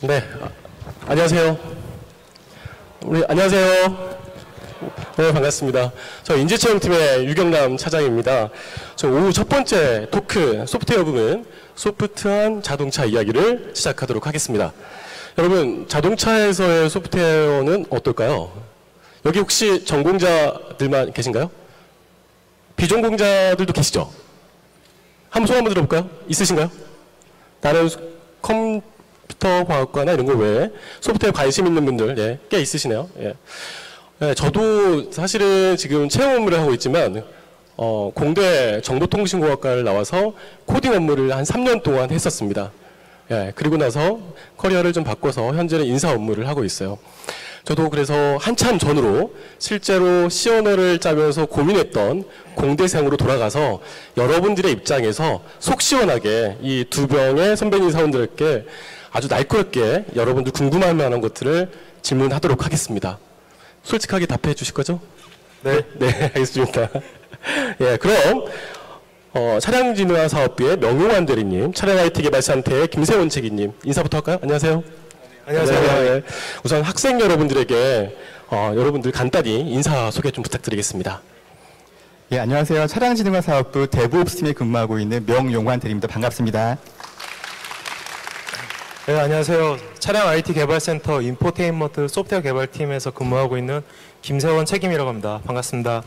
네, 안녕하세요. 안녕하세요. 네, 반갑습니다. 저 인재체험팀의 유경남 차장입니다. 저 오후 첫 번째 토크 소프트웨어 부분 소프트한 자동차 이야기를 시작하도록 하겠습니다. 여러분, 자동차에서의 소프트웨어는 어떨까요? 여기 혹시 전공자들만 계신가요? 비전공자들도 계시죠? 한번 손 한번 들어볼까요? 있으신가요? 다른 컴퓨터 과학과나 이런 거 외에 소프트웨어 관심 있는 분들, 예, 꽤 있으시네요. 예. 예, 저도 사실은 지금 체험 업무를 하고 있지만 공대 정보통신공학과를 나와서 코딩 업무를 한 3년 동안 했었습니다. 예, 그리고 나서 커리어를 좀 바꿔서 현재는 인사 업무를 하고 있어요. 저도 그래서 한참 전으로 실제로 시언어를 짜면서 고민했던 공대생으로 돌아가서 여러분들의 입장에서 속 시원하게 이 두 명의 선배님 사원들께 아주 날카롭게 여러분들 궁금할 만한 것들을 질문하도록 하겠습니다. 솔직하게 답해 주실 거죠? 네. 네, 알겠습니다. 예, 그럼 차량진흥화 사업부의 명용환 대리님, 차량 IT 개발센터의 김세원 책임님 인사부터 할까요? 안녕하세요. 안녕하세요. 네, 우선 학생 여러분들에게 여러분들 간단히 인사 소개 좀 부탁드리겠습니다. 예, 안녕하세요. 차량진흥화 사업부 데브옵스팀에 근무하고 있는 명용환 대리입니다. 반갑습니다. 네, 안녕하세요. 차량 IT 개발센터 인포테인먼트 소프트웨어 개발팀에서 근무하고 있는 김세원 책임이라고 합니다. 반갑습니다.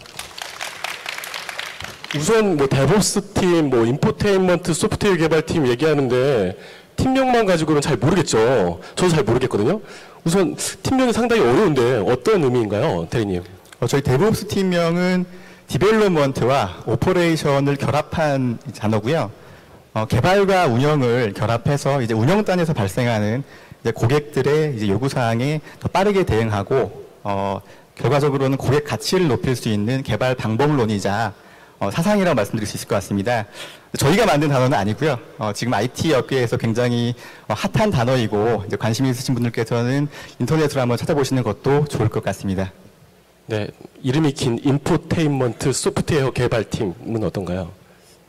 우선 뭐 데브옵스 팀, 뭐 인포테인먼트 소프트웨어 개발팀 얘기하는데 팀명만 가지고는 잘 모르겠죠. 저도 잘 모르겠거든요. 우선 팀명이 상당히 어려운데 어떤 의미인가요, 대리님? 저희 데브옵스 팀명은 디벨롭먼트와 오퍼레이션을 결합한 단어고요. 개발과 운영을 결합해서 이제 운영단에서 발생하는 이제 고객들의 이제 요구사항에 더 빠르게 대응하고 결과적으로는 고객 가치를 높일 수 있는 개발 방법론이자 사상이라고 말씀드릴 수 있을 것 같습니다. 저희가 만든 단어는 아니고요. 지금 IT 업계에서 굉장히 핫한 단어이고 이제 관심이 있으신 분들께서는 인터넷으로 한번 찾아보시는 것도 좋을 것 같습니다. 네, 이름이 긴 인포테인먼트 소프트웨어 개발팀은 어떤가요?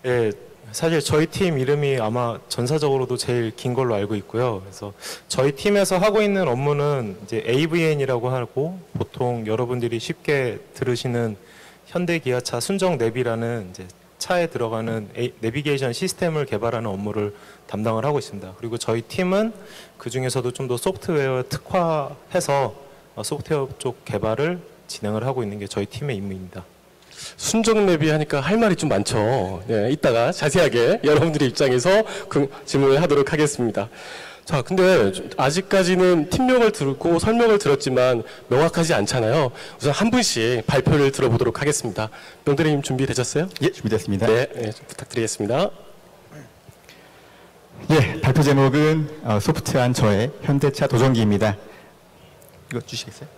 예, 사실 저희 팀 이름이 아마 전사적으로도 제일 긴 걸로 알고 있고요. 그래서 저희 팀에서 하고 있는 업무는 이제 AVN이라고 하고 보통 여러분들이 쉽게 들으시는 현대기아차 순정 내비라는 이제 차에 들어가는 내비게이션 시스템을 개발하는 업무를 담당을 하고 있습니다. 그리고 저희 팀은 그 중에서도 좀 더 소프트웨어 특화해서 소프트웨어 쪽 개발을 진행을 하고 있는 게 저희 팀의 임무입니다. 순정 내비 하니까 할 말이 좀 많죠. 네, 이따가 자세하게 여러분들의 입장에서 질문을 하도록 하겠습니다. 자, 근데 아직까지는 팀명을 듣고 설명을 들었지만 명확하지 않잖아요. 우선 한 분씩 발표를 들어보도록 하겠습니다. 명대리님 준비되셨어요? 예, 준비됐습니다. 네, 네, 좀 부탁드리겠습니다. 예, 발표 제목은 소프트한 저의 현대차 도전기입니다. 이거 주시겠어요?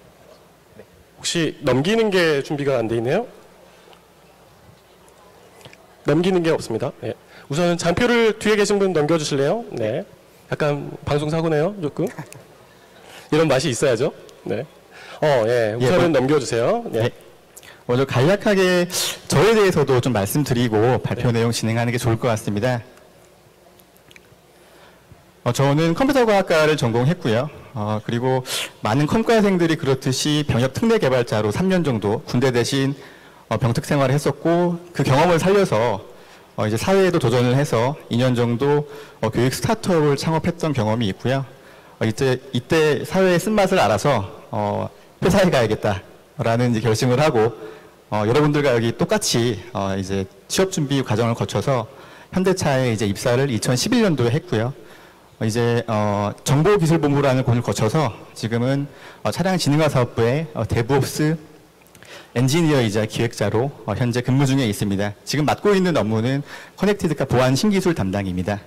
네. 혹시 넘기는 게 준비가 안 돼 있네요? 넘기는 게 없습니다. 네. 우선 잔표를 뒤에 계신 분 넘겨주실래요? 네. 약간 방송사고네요, 조금. 이런 맛이 있어야죠. 네. 예. 우선은 넘겨주세요. 네. 네. 먼저 간략하게 저에 대해서도 좀 말씀드리고 발표 내용 진행하는 게 좋을 것 같습니다. 저는 컴퓨터과학과를 전공했고요. 그리고 많은 컴과생들이 그렇듯이 병역 특례 개발자로 3년 정도 군대 대신 병특 생활을 했었고 그 경험을 살려서 이제 사회에도 도전을 해서 2년 정도 교육 스타트업을 창업했던 경험이 있고요. 이때 사회의 쓴맛을 알아서 회사에 가야겠다라는 이제 결심을 하고 여러분들과 여기 똑같이 이제 취업 준비 과정을 거쳐서 현대차에 이제 입사를 2011년도에 했고요. 이제 정보기술본부라는 곳을 거쳐서 지금은 차량진흥화 사업부의 데브옵스 엔지니어이자 기획자로 현재 근무 중에 있습니다. 지금 맡고 있는 업무는 커넥티드카 보안 신기술 담당입니다.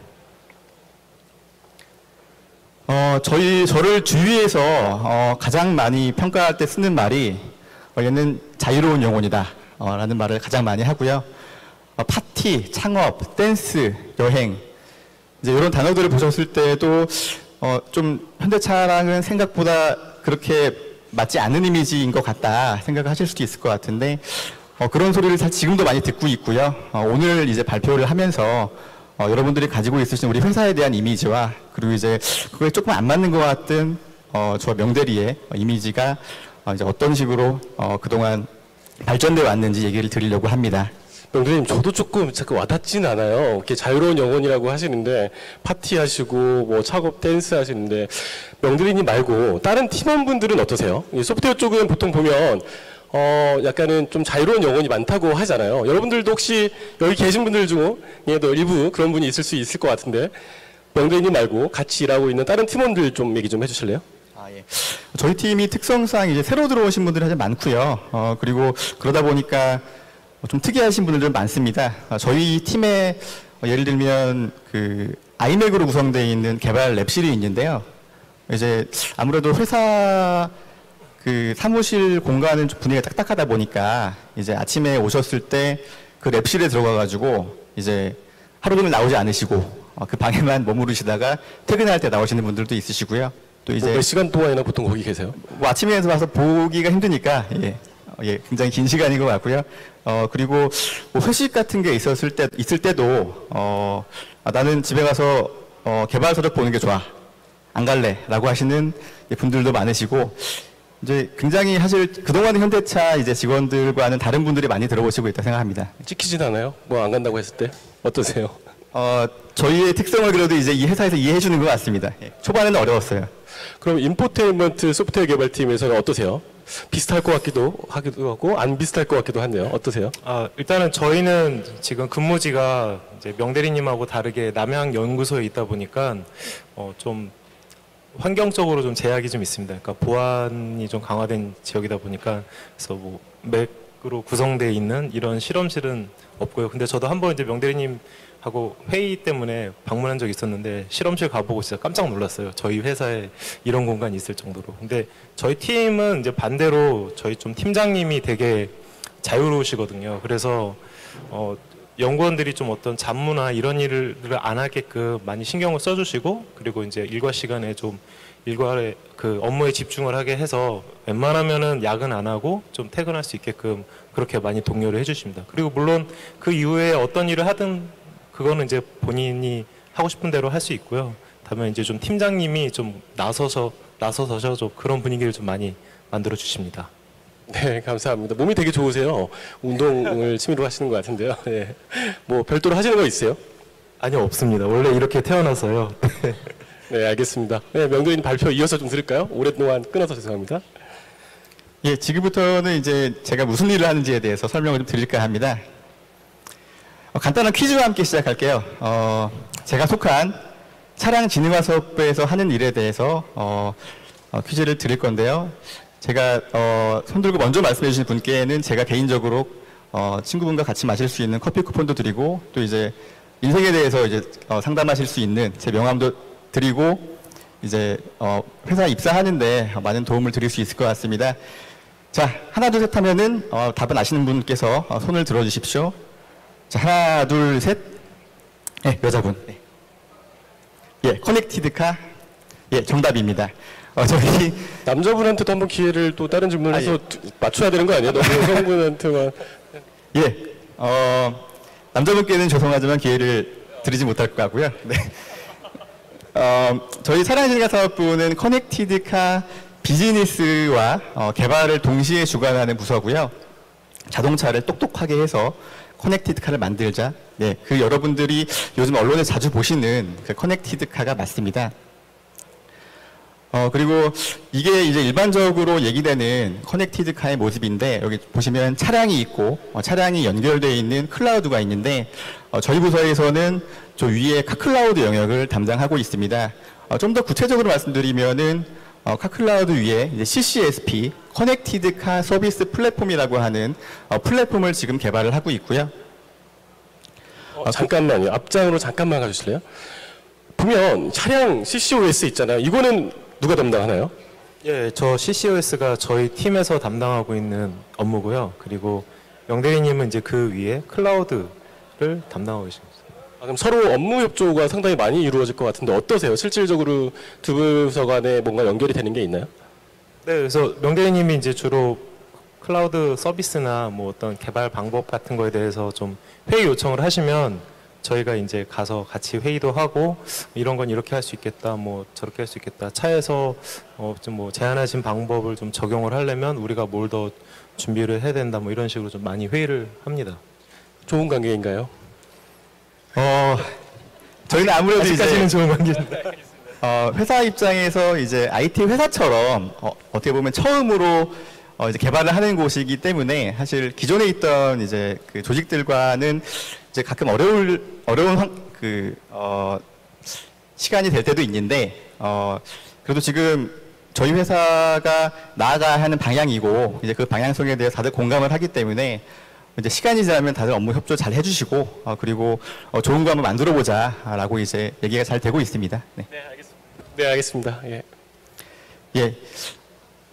저를 주위에서 가장 많이 평가할 때 쓰는 말이 얘는 자유로운 영혼이다 라는 말을 가장 많이 하고요. 파티, 창업, 댄스, 여행 이제 이런 단어들을 보셨을 때도 좀 현대차랑은 생각보다 그렇게 맞지 않는 이미지인 것 같다 생각하실 수도 있을 것 같은데 그런 소리를 지금도 많이 듣고 있고요. 오늘 이제 발표를 하면서 여러분들이 가지고 있으신 우리 회사에 대한 이미지와 그리고 이제 그거에 조금 안 맞는 것 같은 저와 명대리의 이미지가 이제 어떤 식으로 그동안 발전돼 왔는지 얘기를 드리려고 합니다. 명대리님, 저도 조금 자꾸 와닿진 않아요. 이렇게 자유로운 영혼이라고 하시는데 파티하시고 뭐 작업 댄스 하시는데 명대리님 말고 다른 팀원분들은 어떠세요? 이 소프트웨어 쪽은 보통 보면 약간은 좀 자유로운 영혼이 많다고 하잖아요. 여러분들도 혹시 여기 계신 분들 중에도 일부 그런 분이 있을 수 있을 것 같은데 명대리님 말고 같이 일하고 있는 다른 팀원들 좀 얘기 좀 해주실래요? 예. 저희 팀이 특성상 이제 새로 들어오신 분들이 아주 많고요. 그리고 그러다 보니까 좀 특이하신 분들도 많습니다. 저희 팀에 예를 들면 그 아이맥으로 구성되어 있는 개발 랩실이 있는데요. 이제 아무래도 회사 그 사무실 공간은 좀 분위기가 딱딱하다 보니까 이제 아침에 오셨을 때 그 랩실에 들어가가지고 이제 하루 종일 나오지 않으시고 그 방에만 머무르시다가 퇴근할 때 나오시는 분들도 있으시고요. 또 이제 몇 시간 동안이나 보통 거기 계세요? 뭐 아침에 와서 보기가 힘드니까 굉장히 긴 시간인 것 같고요. 그리고 뭐 회식 같은 게 있을 때도 나는 집에 가서 개발 서적 보는 게 좋아, 안 갈래라고 하시는 분들도 많으시고, 이제 굉장히 사실 그동안 현대차 이제 직원들과는 다른 분들이 많이 들어보시고 있다 생각합니다. 찍히진 않아요? 뭐 안 간다고 했을 때 어떠세요? 저희의 특성을 그래도 이제 이 회사에서 이해해 주는 것 같습니다. 초반에는 어려웠어요. 그럼 인포테인먼트 소프트웨어 개발팀에서는 어떠세요? 비슷할 것 같기도 하고 안 비슷할 것 같기도 한데요. 어떠세요? 일단은 저희는 지금 근무지가 이제 명대리님하고 다르게 남양 연구소에 있다 보니까 좀 환경적으로 좀 제약이 좀 있습니다. 그러니까 보안이 좀 강화된 지역이다 보니까 그래서 뭐 맥으로 구성되어 있는 이런 실험실은 없고요. 근데 저도 한번 이제 명대리님하고 회의 때문에 방문한 적이 있었는데 실험실 가보고 진짜 깜짝 놀랐어요. 저희 회사에 이런 공간이 있을 정도로. 근데 저희 팀은 이제 반대로 저희 좀 팀장님이 되게 자유로우시거든요. 그래서 연구원들이 좀 어떤 잡무나 이런 일을 안 하게끔 많이 신경을 써주시고, 그리고 이제 일과 시간에 좀 일과에 그 업무에 집중을 하게 해서 웬만하면은 야근 안 하고 좀 퇴근할 수 있게끔 그렇게 많이 독려를 해주십니다. 그리고 물론 그 이후에 어떤 일을 하든 그거는 이제 본인이 하고 싶은 대로 할 수 있고요. 다만 이제 좀 팀장님이 좀 나서서 좀 그런 분위기를 좀 많이 만들어 주십니다. 네, 감사합니다. 몸이 되게 좋으세요. 운동을 취미로 하시는 것 같은데요. 네. 뭐 별도로 하시는 거 있어요? 아니요, 없습니다. 원래 이렇게 태어나서요. 네, 알겠습니다. 네, 명대리님 발표 이어서 좀 들을까요? 오랫동안 끊어서 죄송합니다. 예, 지금부터는 이제 제가 무슨 일을 하는지에 대해서 설명을 좀 드릴까 합니다. 간단한 퀴즈와 함께 시작할게요. 제가 속한 차량진흥화사업부에서 하는 일에 대해서 퀴즈를 드릴 건데요. 제가 손들고 먼저 말씀해 주신 분께는 제가 개인적으로 친구분과 같이 마실 수 있는 커피 쿠폰도 드리고, 또 이제 인생에 대해서 이제 상담하실 수 있는 제 명함도 드리고, 이제 회사 입사하는데 많은 도움을 드릴 수 있을 것 같습니다. 자, 하나 둘 셋 하면은 답은 아시는 분께서 손을 들어 주십시오. 자, 하나 둘 셋. 네, 여자분. 네. 예, 커넥티드카. 예, 정답입니다. 저희 남자분한테도 한번 기회를 또 다른 질문을 해서 맞춰야 되는 거 아니에요? 너무 여성분한테만. 예, 남자분께는 죄송하지만 기회를 드리지 못할 것 같고요. 네. 저희 차량진흥화 사업부는 커넥티드카 비즈니스와 개발을 동시에 주관하는 부서고요. 자동차를 똑똑하게 해서 커넥티드카를 만들자. 네, 그 여러분들이 요즘 언론에 자주 보시는 그 커넥티드카가 맞습니다. 그리고 이게 이제 일반적으로 얘기되는 커넥티드카의 모습인데, 여기 보시면 차량이 있고 차량이 연결되어 있는 클라우드가 있는데, 저희 부서에서는 저 위에 카클라우드 영역을 담당하고 있습니다. 좀 더 구체적으로 말씀드리면은 카클라우드 위에 이제 CCSP, 커넥티드카 서비스 플랫폼이라고 하는 플랫폼을 지금 개발을 하고 있고요. 잠깐만요. 앞장으로 잠깐만 가주실래요? 보면 차량 CCOS 있잖아요. 이거는 누가 담당하나요? 예, 저 CCOS가 저희 팀에서 담당하고 있는 업무고요. 그리고 명대리님은 이제 그 위에 클라우드를 담당하고 계십니다. 그럼 서로 업무 협조가 상당히 많이 이루어질 것 같은데 어떠세요? 실질적으로 두 부서 간에 뭔가 연결이 되는 게 있나요? 네, 그래서 명대리님이 이제 주로 클라우드 서비스나 뭐 어떤 개발 방법 같은 거에 대해서 좀 회의 요청을 하시면 저희가 이제 가서 같이 회의도 하고 이런 건 이렇게 할 수 있겠다, 뭐 저렇게 할 수 있겠다. 차에서 좀 뭐 제안하신 방법을 좀 적용을 하려면 우리가 뭘 더 준비를 해야 된다, 뭐 이런 식으로 좀 많이 회의를 합니다. 좋은 관계인가요? 저희는 아무래도 아직까지는 이제 좋은 관계입니다. 회사 입장에서 이제 IT 회사처럼 어떻게 보면 처음으로 이제 개발을 하는 곳이기 때문에 사실 기존에 있던 이제 그 조직들과는 이제 가끔 어려운 시간이 될 때도 있는데 그래도 지금 저희 회사가 나아가야 하는 방향이고 이제 그 방향성에 대해서 다들 공감을 하기 때문에 이제 시간이 지나면 다들 업무 협조 잘 해주시고 그리고 좋은 거 한번 만들어 보자라고 이제 얘기가 잘 되고 있습니다. 네. 네, 알겠습니다. 예. 예.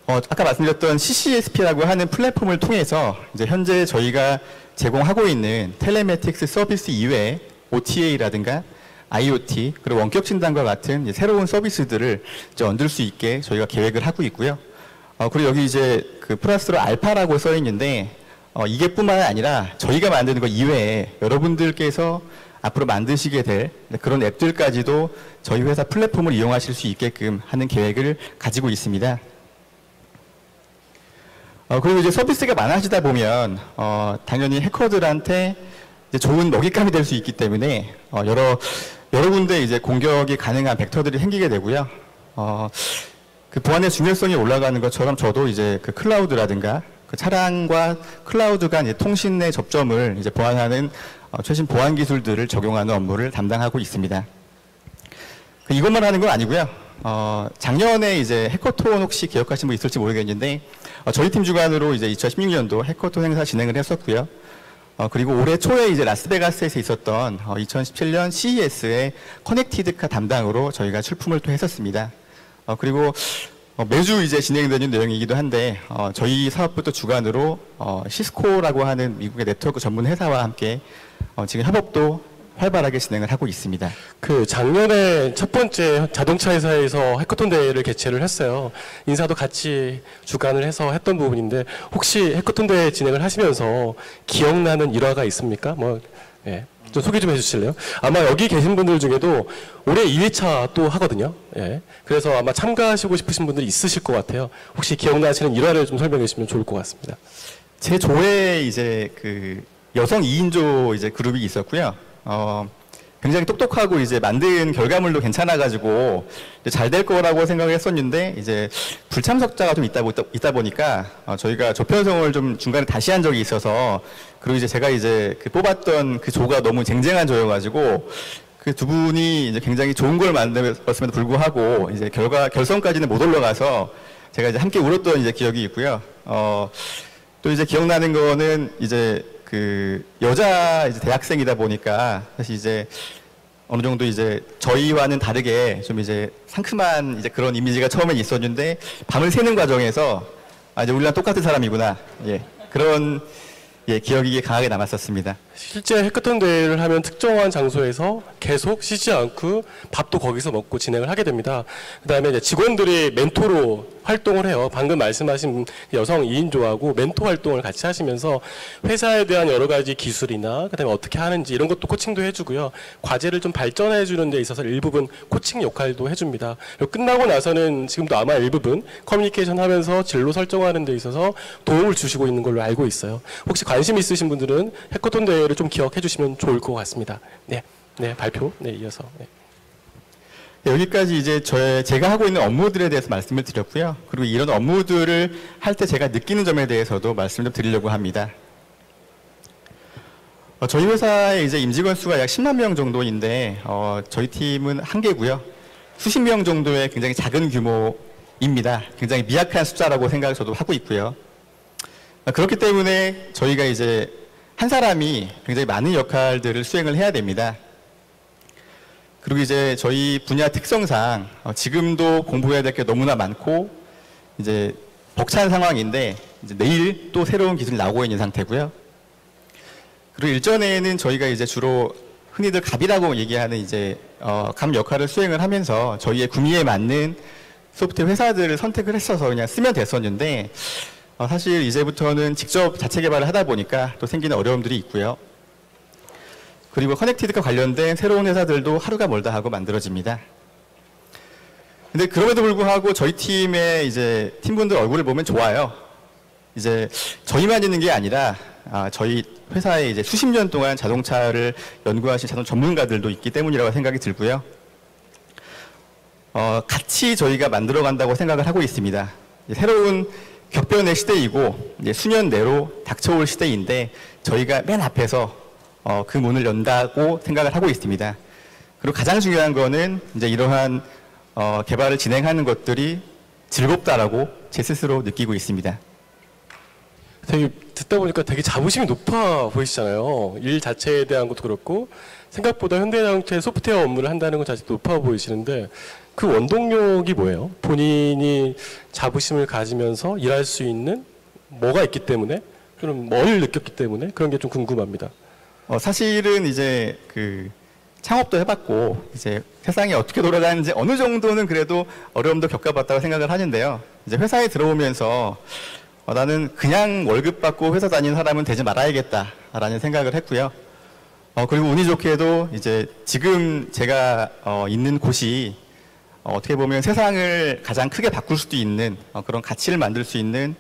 아까 말씀드렸던 CCSP라고 하는 플랫폼을 통해서 이제 현재 저희가 제공하고 있는 텔레매틱스 서비스 이외에 OTA라든가 IoT 그리고 원격 진단과 같은 이제 새로운 서비스들을 이제 얻을 수 있게 저희가 계획을 하고 있고요. 그리고 여기 이제 그 플러스로 알파라고 써 있는데 이게뿐만 아니라 저희가 만드는 것 이외에 여러분들께서 앞으로 만드시게 될 그런 앱들까지도 저희 회사 플랫폼을 이용하실 수 있게끔 하는 계획을 가지고 있습니다. 그리고 이제 서비스가 많아지다 보면 당연히 해커들한테 이제 좋은 먹잇감이 될 수 있기 때문에 여러 군데 이제 공격이 가능한 벡터들이 생기게 되고요. 그 보안의 중요성이 올라가는 것처럼 저도 이제 그 클라우드라든가 그 차량과 클라우드 간 이제 통신 내 접점을 이제 보완하는 최신 보안 기술들을 적용하는 업무를 담당하고 있습니다. 이것만 하는 건 아니고요. 작년에 이제 해커톤 혹시 기억하시는 분 있을지 모르겠는데 저희 팀 주관으로 이제 2016년도 해커톤 행사 진행을 했었고요. 그리고 올해 초에 이제 라스베가스에서 있었던 2017년 CES의 커넥티드카 담당으로 저희가 출품을 또 했었습니다. 그리고 매주 이제 진행되는 내용이기도 한데 저희 사업부터 주관으로 시스코라고 하는 미국의 네트워크 전문 회사와 함께 지금 협업도 활발하게 진행을 하고 있습니다. 그 작년에 첫 번째 자동차 회사에서 해커톤 대회를 개최를 했어요. 인사도 같이 주관을 해서 했던 부분인데 혹시 해커톤 대회 진행을 하시면서 기억나는 일화가 있습니까? 예. 좀 소개 좀 해주실래요? 아마 여기 계신 분들 중에도 올해 2회차 또 하거든요. 예. 그래서 아마 참가하시고 싶으신 분들이 있으실 것 같아요. 혹시 기억나시는 일화를 좀 설명해 주시면 좋을 것 같습니다. 제 조에 이제 그 여성 2인조 이제 그룹이 있었고요. 굉장히 똑똑하고 이제 만든 결과물도 괜찮아가지고 잘 될 거라고 생각을 했었는데 이제 불참석자가 좀 있다 보니까 저희가 조편성을 좀 중간에 다시 한 적이 있어서 그리고 이제 제가 이제 그 뽑았던 그 조가 너무 쟁쟁한 조여가지고 그 두 분이 이제 굉장히 좋은 걸 만들었음에도 불구하고 이제 결선까지는 못 올라가서 제가 이제 함께 울었던 이제 기억이 있고요. 또 이제 기억나는 거는 이제 그 여자 이제 대학생이다 보니까 사실 이제 어느 정도 이제 저희와는 다르게 좀 이제 상큼한 이제 그런 이미지가 처음에 있었는데 밤을 새는 과정에서 이제 우리랑 똑같은 사람이구나. 예. 그런 기억이 강하게 남았었습니다. 실제 해커톤 대회를 하면 특정한 장소에서 계속 쉬지 않고 밥도 거기서 먹고 진행을 하게 됩니다. 그다음에 이제 직원들이 멘토로 활동을 해요. 방금 말씀하신 여성 2인조하고 멘토 활동을 같이 하시면서 회사에 대한 여러 가지 기술이나 그다음에 어떻게 하는지 이런 것도 코칭도 해주고요. 과제를 좀 발전해 주는 데 있어서 일부분 코칭 역할도 해줍니다. 그리고 끝나고 나서는 지금도 아마 일부분 커뮤니케이션 하면서 진로 설정하는 데 있어서 도움을 주시고 있는 걸로 알고 있어요. 혹시 관심 있으신 분들은 해커톤 대회를 좀 기억해 주시면 좋을 것 같습니다. 네, 발표 이어서. 네. 여기까지 이제 제가 하고 있는 업무들에 대해서 말씀을 드렸고요. 그리고 이런 업무들을 할 때 제가 느끼는 점에 대해서도 말씀을 좀 드리려고 합니다. 저희 회사의 이제 임직원 수가 약 10만 명 정도인데 저희 팀은 한 개고요. 수십 명 정도의 굉장히 작은 규모입니다. 굉장히 미약한 숫자라고 생각을 저도 하고 있고요. 그렇기 때문에 저희가 이제 한 사람이 굉장히 많은 역할들을 수행을 해야 됩니다. 그리고 이제 저희 분야 특성상 지금도 공부해야 될 게 너무나 많고 이제 벅찬 상황인데 이제 내일 또 새로운 기술이 나오고 있는 상태고요. 그리고 일전에는 저희가 이제 주로 흔히들 갑이라고 얘기하는 이제 갑 역할을 수행을 하면서 저희의 구미에 맞는 소프트웨어 회사들을 선택을 했어서 그냥 쓰면 됐었는데 사실 이제부터는 직접 자체 개발을 하다 보니까 또 생기는 어려움들이 있고요. 그리고 커넥티드과 관련된 새로운 회사들도 하루가 멀다 하고 만들어집니다. 근데 그럼에도 불구하고 저희 팀의 이제 팀분들 얼굴을 보면 좋아요. 이제 저희만 있는 게 아니라 저희 회사에 이제 수십 년 동안 자동차를 연구하신 자동 전문가들도 있기 때문이라고 생각이 들고요. 같이 저희가 만들어 간다고 생각을 하고 있습니다. 새로운 격변의 시대이고 이제 수년 내로 닥쳐올 시대인데 저희가 맨 앞에서 그 문을 연다고 생각을 하고 있습니다. 그리고 가장 중요한 거는 이제 이러한 개발을 진행하는 것들이 즐겁다라고 제 스스로 느끼고 있습니다. 되게 듣다 보니까 되게 자부심이 높아 보이시잖아요. 일 자체에 대한 것도 그렇고 생각보다 현대자동차의 소프트웨어 업무를 한다는 것 자체도 높아 보이시는데 그 원동력이 뭐예요? 본인이 자부심을 가지면서 일할 수 있는 뭐가 있기 때문에 그럼 뭘 느꼈기 때문에 그런 게 좀 궁금합니다. 사실은 이제 그 창업도 해봤고 이제 세상이 어떻게 돌아가는지 어느 정도는 그래도 어려움도 겪어봤다고 생각을 하는데요. 이제 회사에 들어오면서 나는 그냥 월급 받고 회사 다니는 사람은 되지 말아야겠다라는 생각을 했고요. 그리고 운이 좋게도 이제 지금 제가 있는 곳이 어떻게 보면 세상을 가장 크게 바꿀 수도 있는 그런 가치를 만들 수 있는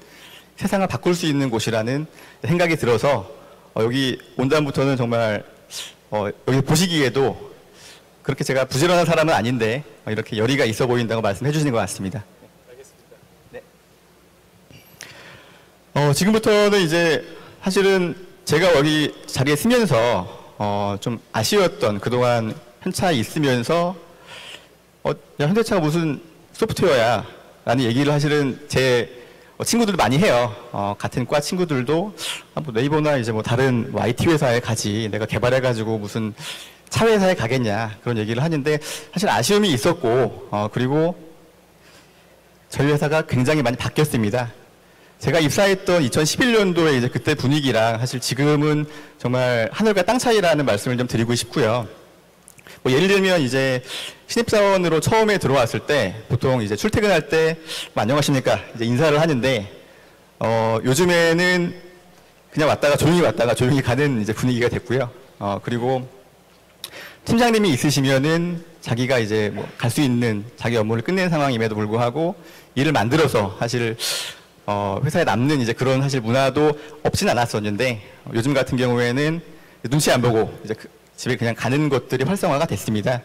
세상을 바꿀 수 있는 곳이라는 생각이 들어서 여기 온 다음부터는 정말 여기 보시기에도 그렇게 제가 부지런한 사람은 아닌데 이렇게 열의가 있어 보인다고 말씀해 주시는 것 같습니다. 네. 지금부터는 이제 사실은 제가 여기 자리에 쓰면서 좀 아쉬웠던 그동안 현차에 있으면서 야, 현대차가 무슨 소프트웨어야 라는 얘기를 사실은 제 친구들 많이 해요. 같은 과 친구들도 뭐 네이버나 이제 뭐 다른 IT 회사에 가지 내가 개발해가지고 무슨 차 회사에 가겠냐 그런 얘기를 하는데 사실 아쉬움이 있었고 그리고 저희 회사가 굉장히 많이 바뀌었습니다. 제가 입사했던 2011년도에 이제 그때 분위기랑 사실 지금은 정말 하늘과 땅 차이라는 말씀을 좀 드리고 싶고요. 뭐 예를 들면 이제 신입사원으로 처음에 들어왔을 때 보통 이제 출퇴근할 때 안녕하십니까 이제 인사를 하는데 요즘에는 그냥 왔다가 조용히 가는 이제 분위기가 됐고요. 그리고 팀장님이 있으시면은 자기가 이제 뭐 갈 수 있는 자기 업무를 끝낸 상황임에도 불구하고 일을 만들어서 사실 회사에 남는 이제 그런 사실 문화도 없진 않았었는데 요즘 같은 경우에는 눈치 안 보고 이제 집에 그냥 가는 것들이 활성화가 됐습니다.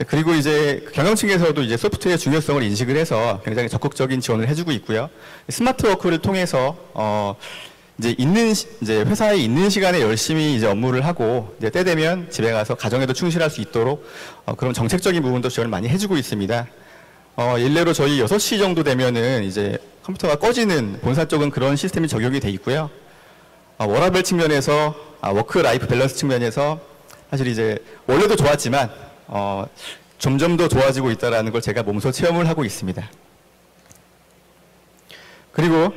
그리고 이제 경영층에서도 이제 소프트웨어 중요성을 인식을 해서 굉장히 적극적인 지원을 해주고 있고요. 스마트 워크를 통해서 이제 회사에 있는 시간에 열심히 이제 업무를 하고 이제 때 되면 집에 가서 가정에도 충실할 수 있도록 그런 정책적인 부분도 지원을 많이 해주고 있습니다. 일례로 저희 6시 정도 되면은 이제 컴퓨터가 꺼지는 본사 쪽은 그런 시스템이 적용이 돼 있고요. 워라밸 측면에서 워크 라이프 밸런스 측면에서 사실 이제 원래도 좋았지만 점점 더 좋아지고 있다는 걸 제가 몸소 체험을 하고 있습니다. 그리고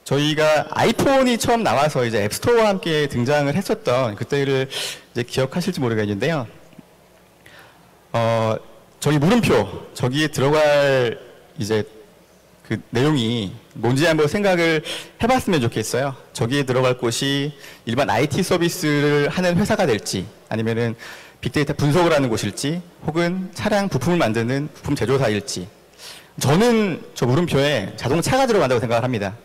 저희가 아이폰이 처음 나와서 이제 앱스토어와 함께 등장을 했었던 그때를 이제 기억하실지 모르겠는데요. 저희 물음표 저기에 들어갈 이제 그 내용이 뭔지 한번 생각을 해봤으면 좋겠어요. 저기에 들어갈 곳이 일반 IT 서비스를 하는 회사가 될지 아니면은 빅데이터 분석을 하는 곳일지 혹은 차량 부품을 만드는 부품 제조사일지 저는 저 물음표에 자동차가 들어간다고 생각을 합니다.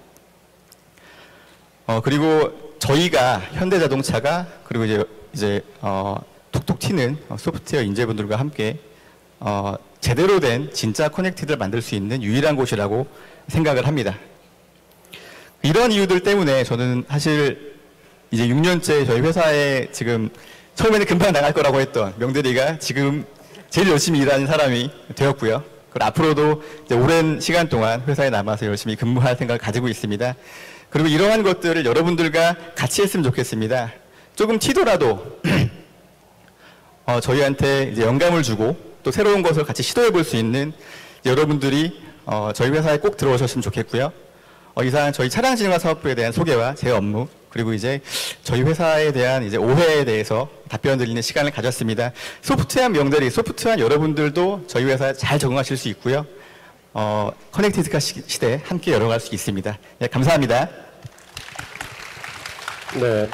그리고 저희가 현대자동차가 그리고 이제 톡톡 튀는 소프트웨어 인재분들과 함께 제대로 된 진짜 커넥티드를 만들 수 있는 유일한 곳이라고 생각을 합니다. 이런 이유들 때문에 저는 사실 이제 6년째 저희 회사에 지금 처음에는 금방 나갈 거라고 했던 명대리가 지금 제일 열심히 일하는 사람이 되었고요. 그리고 앞으로도 이제 오랜 시간 동안 회사에 남아서 열심히 근무할 생각을 가지고 있습니다. 그리고 이러한 것들을 여러분들과 같이 했으면 좋겠습니다. 조금 튀더라도 저희한테 이제 영감을 주고 또 새로운 것을 같이 시도해 볼 수 있는 여러분들이 저희 회사에 꼭 들어오셨으면 좋겠고요. 이상 저희 차량진흥화 사업부에 대한 소개와 제 업무 그리고 이제 저희 회사에 대한 이제 오해에 대해서 답변 드리는 시간을 가졌습니다. 소프트한 명대리, 소프트한 여러분들도 저희 회사에 잘 적응하실 수 있고요. 커넥티드카 시대에 함께 열어갈 수 있습니다. 네, 감사합니다. 네,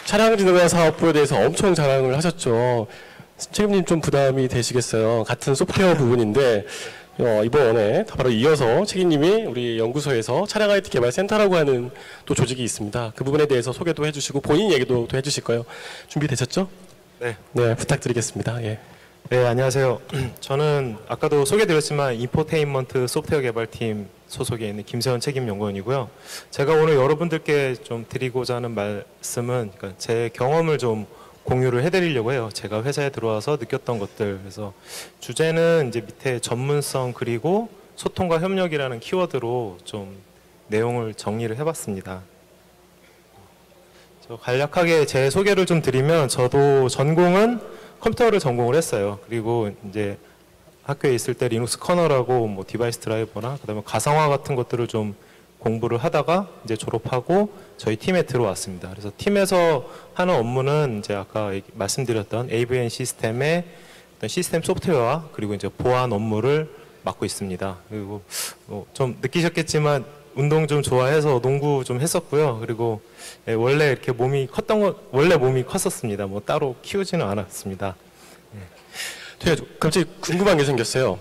차량진흥화 사업부에 대해서 엄청 자랑을 하셨죠. 책임님 좀 부담이 되시겠어요. 같은 소프트웨어 부분인데 이번에 바로 이어서 책임님이 우리 연구소에서 차량 IT 개발 센터라고 하는 또 조직이 있습니다. 그 부분에 대해서 소개도 해주시고 본인 얘기도 또 해주실 거예요. 준비되셨죠? 네. 네, 부탁드리겠습니다. 예. 네, 안녕하세요. 저는 아까도 소개드렸지만 인포테인먼트 소프트웨어 개발팀 소속에 있는 김세원 책임연구원이고요. 제가 오늘 여러분들께 좀 드리고자 하는 말씀은 그러니까 제 경험을 좀 공유를 해드리려고 해요. 제가 회사에 들어와서 느꼈던 것들. 그래서 주제는 이제 밑에 전문성 그리고 소통과 협력이라는 키워드로 좀 내용을 정리를 해봤습니다. 간략하게 제 소개를 좀 드리면 저도 전공은 컴퓨터를 전공을 했어요. 그리고 이제 학교에 있을 때 리눅스 커널하고 뭐 디바이스 드라이버나 그다음에 가상화 같은 것들을 좀 공부를 하다가 이제 졸업하고 저희 팀에 들어왔습니다. 그래서 팀에서 하는 업무는 이제 아까 말씀드렸던 AVN 시스템의 어떤 시스템 소프트웨어와 그리고 이제 보안 업무를 맡고 있습니다. 그리고 좀 느끼셨겠지만 운동 좀 좋아해서 농구 좀 했었고요. 그리고 원래 이렇게 몸이 원래 몸이 컸었습니다. 뭐 따로 키우지는 않았습니다. 제가 갑자기 궁금한 게 생겼어요.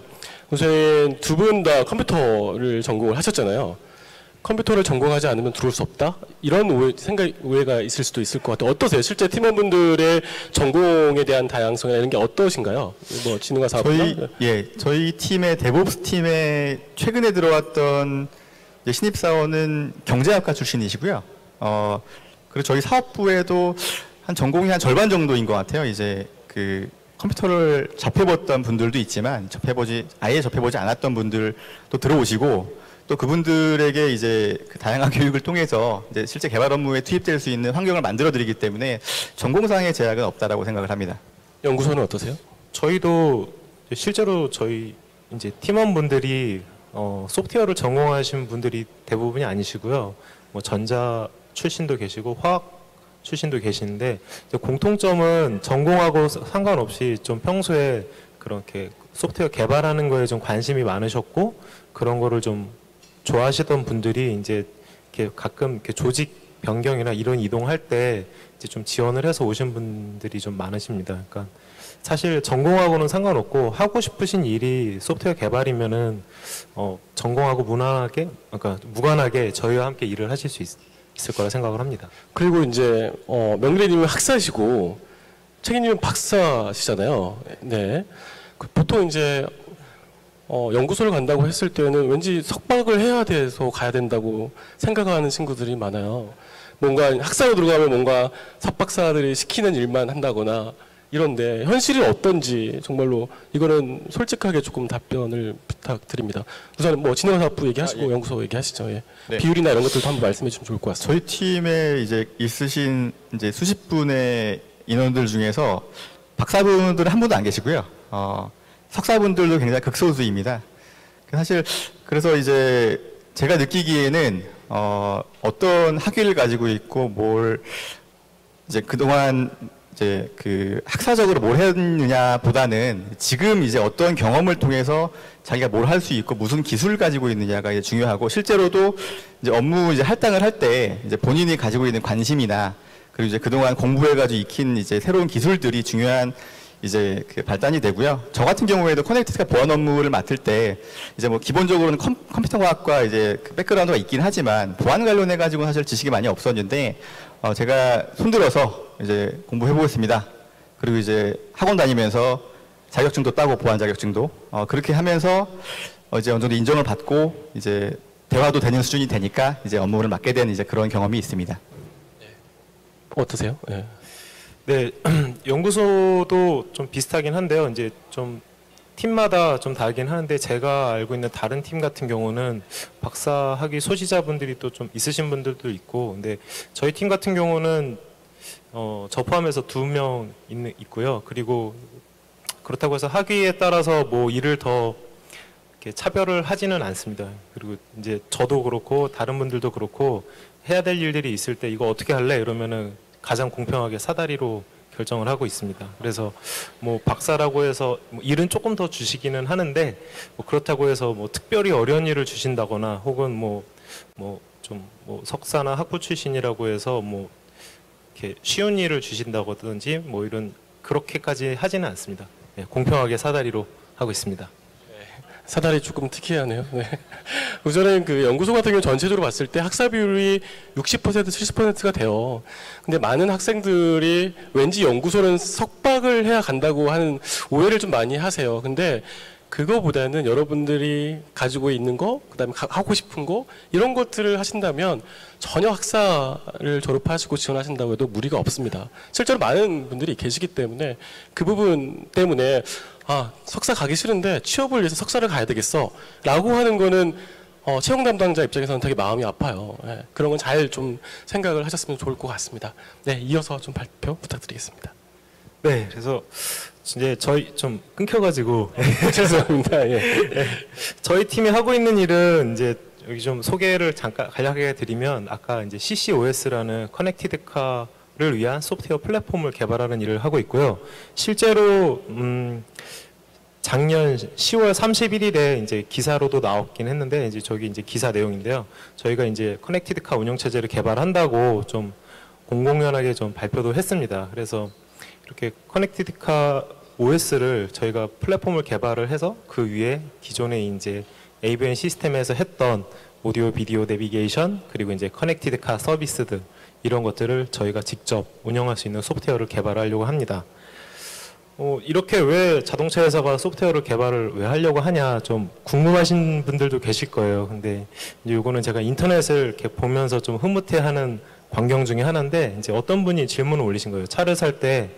우선 두 분 다 컴퓨터를 전공을 하셨잖아요. 컴퓨터를 전공하지 않으면 들어올 수 없다? 이런 오해가 있을 수도 있을 것 같아요. 어떠세요? 실제 팀원분들의 전공에 대한 다양성이나 이런 게 어떠신가요? 뭐 진흥화 사업이나? 저희 팀의 데브옵스 팀에 최근에 들어왔던 신입사원은 경제학과 출신이시고요. 그리고 저희 사업부에도 한 전공이 한 절반 정도인 것 같아요. 이제 그 컴퓨터를 접해봤던 분들도 있지만 아예 접해보지 않았던 분들도 들어오시고 또 그분들에게 이제 그 다양한 교육을 통해서 이제 실제 개발 업무에 투입될 수 있는 환경을 만들어드리기 때문에 전공상의 제약은 없다라고 생각을 합니다. 연구소는 어떠세요? 저희도 실제로 저희 이제 팀원분들이 소프트웨어를 전공하신 분들이 대부분이 아니시고요. 뭐 전자 출신도 계시고 화학 출신도 계시는데 공통점은 전공하고 상관없이 좀 평소에 그렇게 소프트웨어 개발하는 거에 좀 관심이 많으셨고 그런 거를 좀 좋아하시던 분들이 이제 이렇게 가끔 이렇게 조직 변경이나 이런 이동할 때 이제 좀 지원을 해서 오신 분들이 좀 많으십니다. 그러니까 사실 전공하고는 상관없고 하고 싶으신 일이 소프트웨어 개발이면은 전공하고 무관하게 저희와 함께 일을 하실 수 있을 거라 생각을 합니다. 그리고 이제 명리님은 학사시고 책임님은 박사시잖아요. 네. 보통 이제 연구소를 간다고 했을 때는 왠지 석박을 해야 돼서 가야 된다고 생각하는 친구들이 많아요. 뭔가 학사로 들어가면 뭔가 석박사들이 시키는 일만 한다거나 이런데 현실이 어떤지 정말로 이거는 솔직하게 조금 답변을 부탁드립니다. 우선 뭐 진흥화 사업부 얘기하시고 연구소 얘기하시죠. 예. 네. 비율이나 이런 것들도 한번 말씀해 주시면 좋을 것 같습니다. 저희 팀에 이제 있으신 이제 수십 분의 인원들 중에서 박사분들은 한 분도 안 계시고요. 석사분들도 굉장히 극소수입니다. 사실 그래서 이제 제가 느끼기에는 어떤 학위를 가지고 있고 뭘 이제 그동안 이제 그 학사적으로 뭘 했느냐보다는 지금 이제 어떤 경험을 통해서 자기가 뭘 할 수 있고 무슨 기술을 가지고 있느냐가 이제 중요하고 실제로도 이제 업무 이제 할당을 할 때 이제 본인이 가지고 있는 관심이나 그리고 이제 그동안 공부해가지고 익힌 이제 새로운 기술들이 중요한 이제 그 발단이 되고요. 저 같은 경우에도 커넥티드가 보안 업무를 맡을 때 이제 뭐 기본적으로는 컴퓨터 과학과 이제 그 백그라운드가 있긴 하지만 보안 관련해 가지고 사실 지식이 많이 없었는데 제가 손들어서 이제 공부해 보겠습니다. 그리고 이제 학원 다니면서 자격증도 따고 보안 자격증도 그렇게 하면서 이제 어느 정도 인정을 받고 이제 대화도 되는 수준이 되니까 이제 업무를 맡게 된 이제 그런 경험이 있습니다. 어떠세요? 예. 네, 연구소도 좀 비슷하긴 한데요. 이제 좀 팀마다 좀 다르긴 하는데 제가 알고 있는 다른 팀 같은 경우는 박사 학위 소지자분들이 또 좀 있으신 분들도 있고, 근데 저희 팀 같은 경우는 저 포함해서 2명 있고요. 그리고 그렇다고 해서 학위에 따라서 뭐 일을 더 이렇게 차별을 하지는 않습니다. 그리고 이제 저도 그렇고 다른 분들도 그렇고 해야 될 일들이 있을 때 이거 어떻게 할래? 이러면은 가장 공평하게 사다리로 결정을 하고 있습니다. 그래서 뭐 박사라고 해서 뭐 일은 조금 더 주시기는 하는데 뭐 그렇다고 해서 뭐 특별히 어려운 일을 주신다거나 혹은 뭐 석사나 학부 출신이라고 해서 뭐 이렇게 쉬운 일을 주신다든지 뭐 이런 그렇게까지 하지는 않습니다. 네, 공평하게 사다리로 하고 있습니다. 사다리 조금 특이하네요. 네. 우선은 그 연구소 같은 경우 전체적으로 봤을 때 학사 비율이 60% 70%가 돼요. 근데 많은 학생들이 왠지 연구소는 석박을 해야 간다고 하는 오해를 좀 많이 하세요. 근데 그거보다는 여러분들이 가지고 있는 거, 그다음에 하고 싶은 거 이런 것들을 하신다면 전혀 학사를 졸업하시고 지원하신다고 해도 무리가 없습니다. 실제로 많은 분들이 계시기 때문에 그 부분 때문에 석사 가기 싫은데 취업을 위해서 석사를 가야 되겠어 라고 하는 거는 채용 담당자 입장에서는 되게 마음이 아파요. 예, 그런 건 잘 좀 생각을 하셨으면 좋을 것 같습니다. 네, 이어서 좀 발표 부탁드리겠습니다. 네, 그래서 이제 저희 좀 끊겨가지고 죄송합니다. 예. 저희 팀이 하고 있는 일은 이제 여기 좀 소개를 잠깐 간략하게 드리면 아까 이제 CCOS라는 커넥티드 카를 위한 소프트웨어 플랫폼을 개발하는 일을 하고 있고요. 실제로 작년 10월 31일에 이제 기사로도 나왔긴 했는데 이제 저기 이제 기사 내용인데요. 저희가 이제 커넥티드 카 운영 체제를 개발한다고 좀 공공연하게 좀 발표도 했습니다. 그래서 이렇게 커넥티드 카 OS를 저희가 플랫폼을 개발을 해서 그 위에 기존에 이제 AVN 시스템에서 했던 오디오, 비디오, 내비게이션 그리고 이제 커넥티드 카 서비스들 이런 것들을 저희가 직접 운영할 수 있는 소프트웨어를 개발하려고 합니다. 이렇게 왜 자동차 회사가 소프트웨어를 개발을 왜 하려고 하냐 좀 궁금하신 분들도 계실 거예요. 근데 이제 이거는 제가 인터넷을 이렇게 보면서 좀 흐뭇해하는 광경 중에 하나인데 이제 어떤 분이 질문을 올리신 거예요. 차를 살 때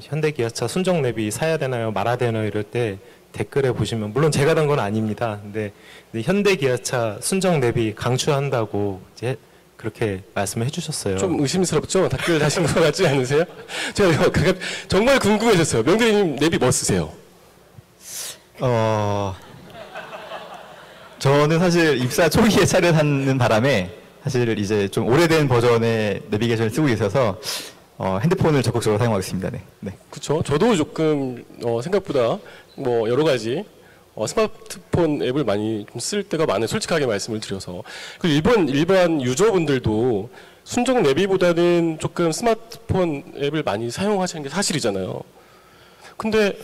현대 기아차 순정 내비 사야 되나요? 말아야 되나요? 이럴 때 댓글에 보시면 물론 제가 단 건 아닙니다. 근데 현대 기아차 순정 내비 강추한다고 이제 그렇게 말씀을 해주셨어요. 좀 의심스럽죠? 댓글 다신 것 같지 않으세요? 제가 정말 궁금해졌어요. 명대리님 내비 뭐 쓰세요? 저는 사실 입사 초기에 차를 사는 바람에 사실 이제 좀 오래된 버전의 내비게이션을 쓰고 있어서 핸드폰을 적극적으로 사용하고 있습니다. 네. 네. 그렇죠. 저도 조금 생각보다 뭐 여러 가지 스마트폰 앱을 많이 좀 쓸 때가 많아요. 솔직하게 말씀을 드려서. 그 일반 유저분들도 순정 내비보다는 조금 스마트폰 앱을 많이 사용하시는 게 사실이잖아요. 근데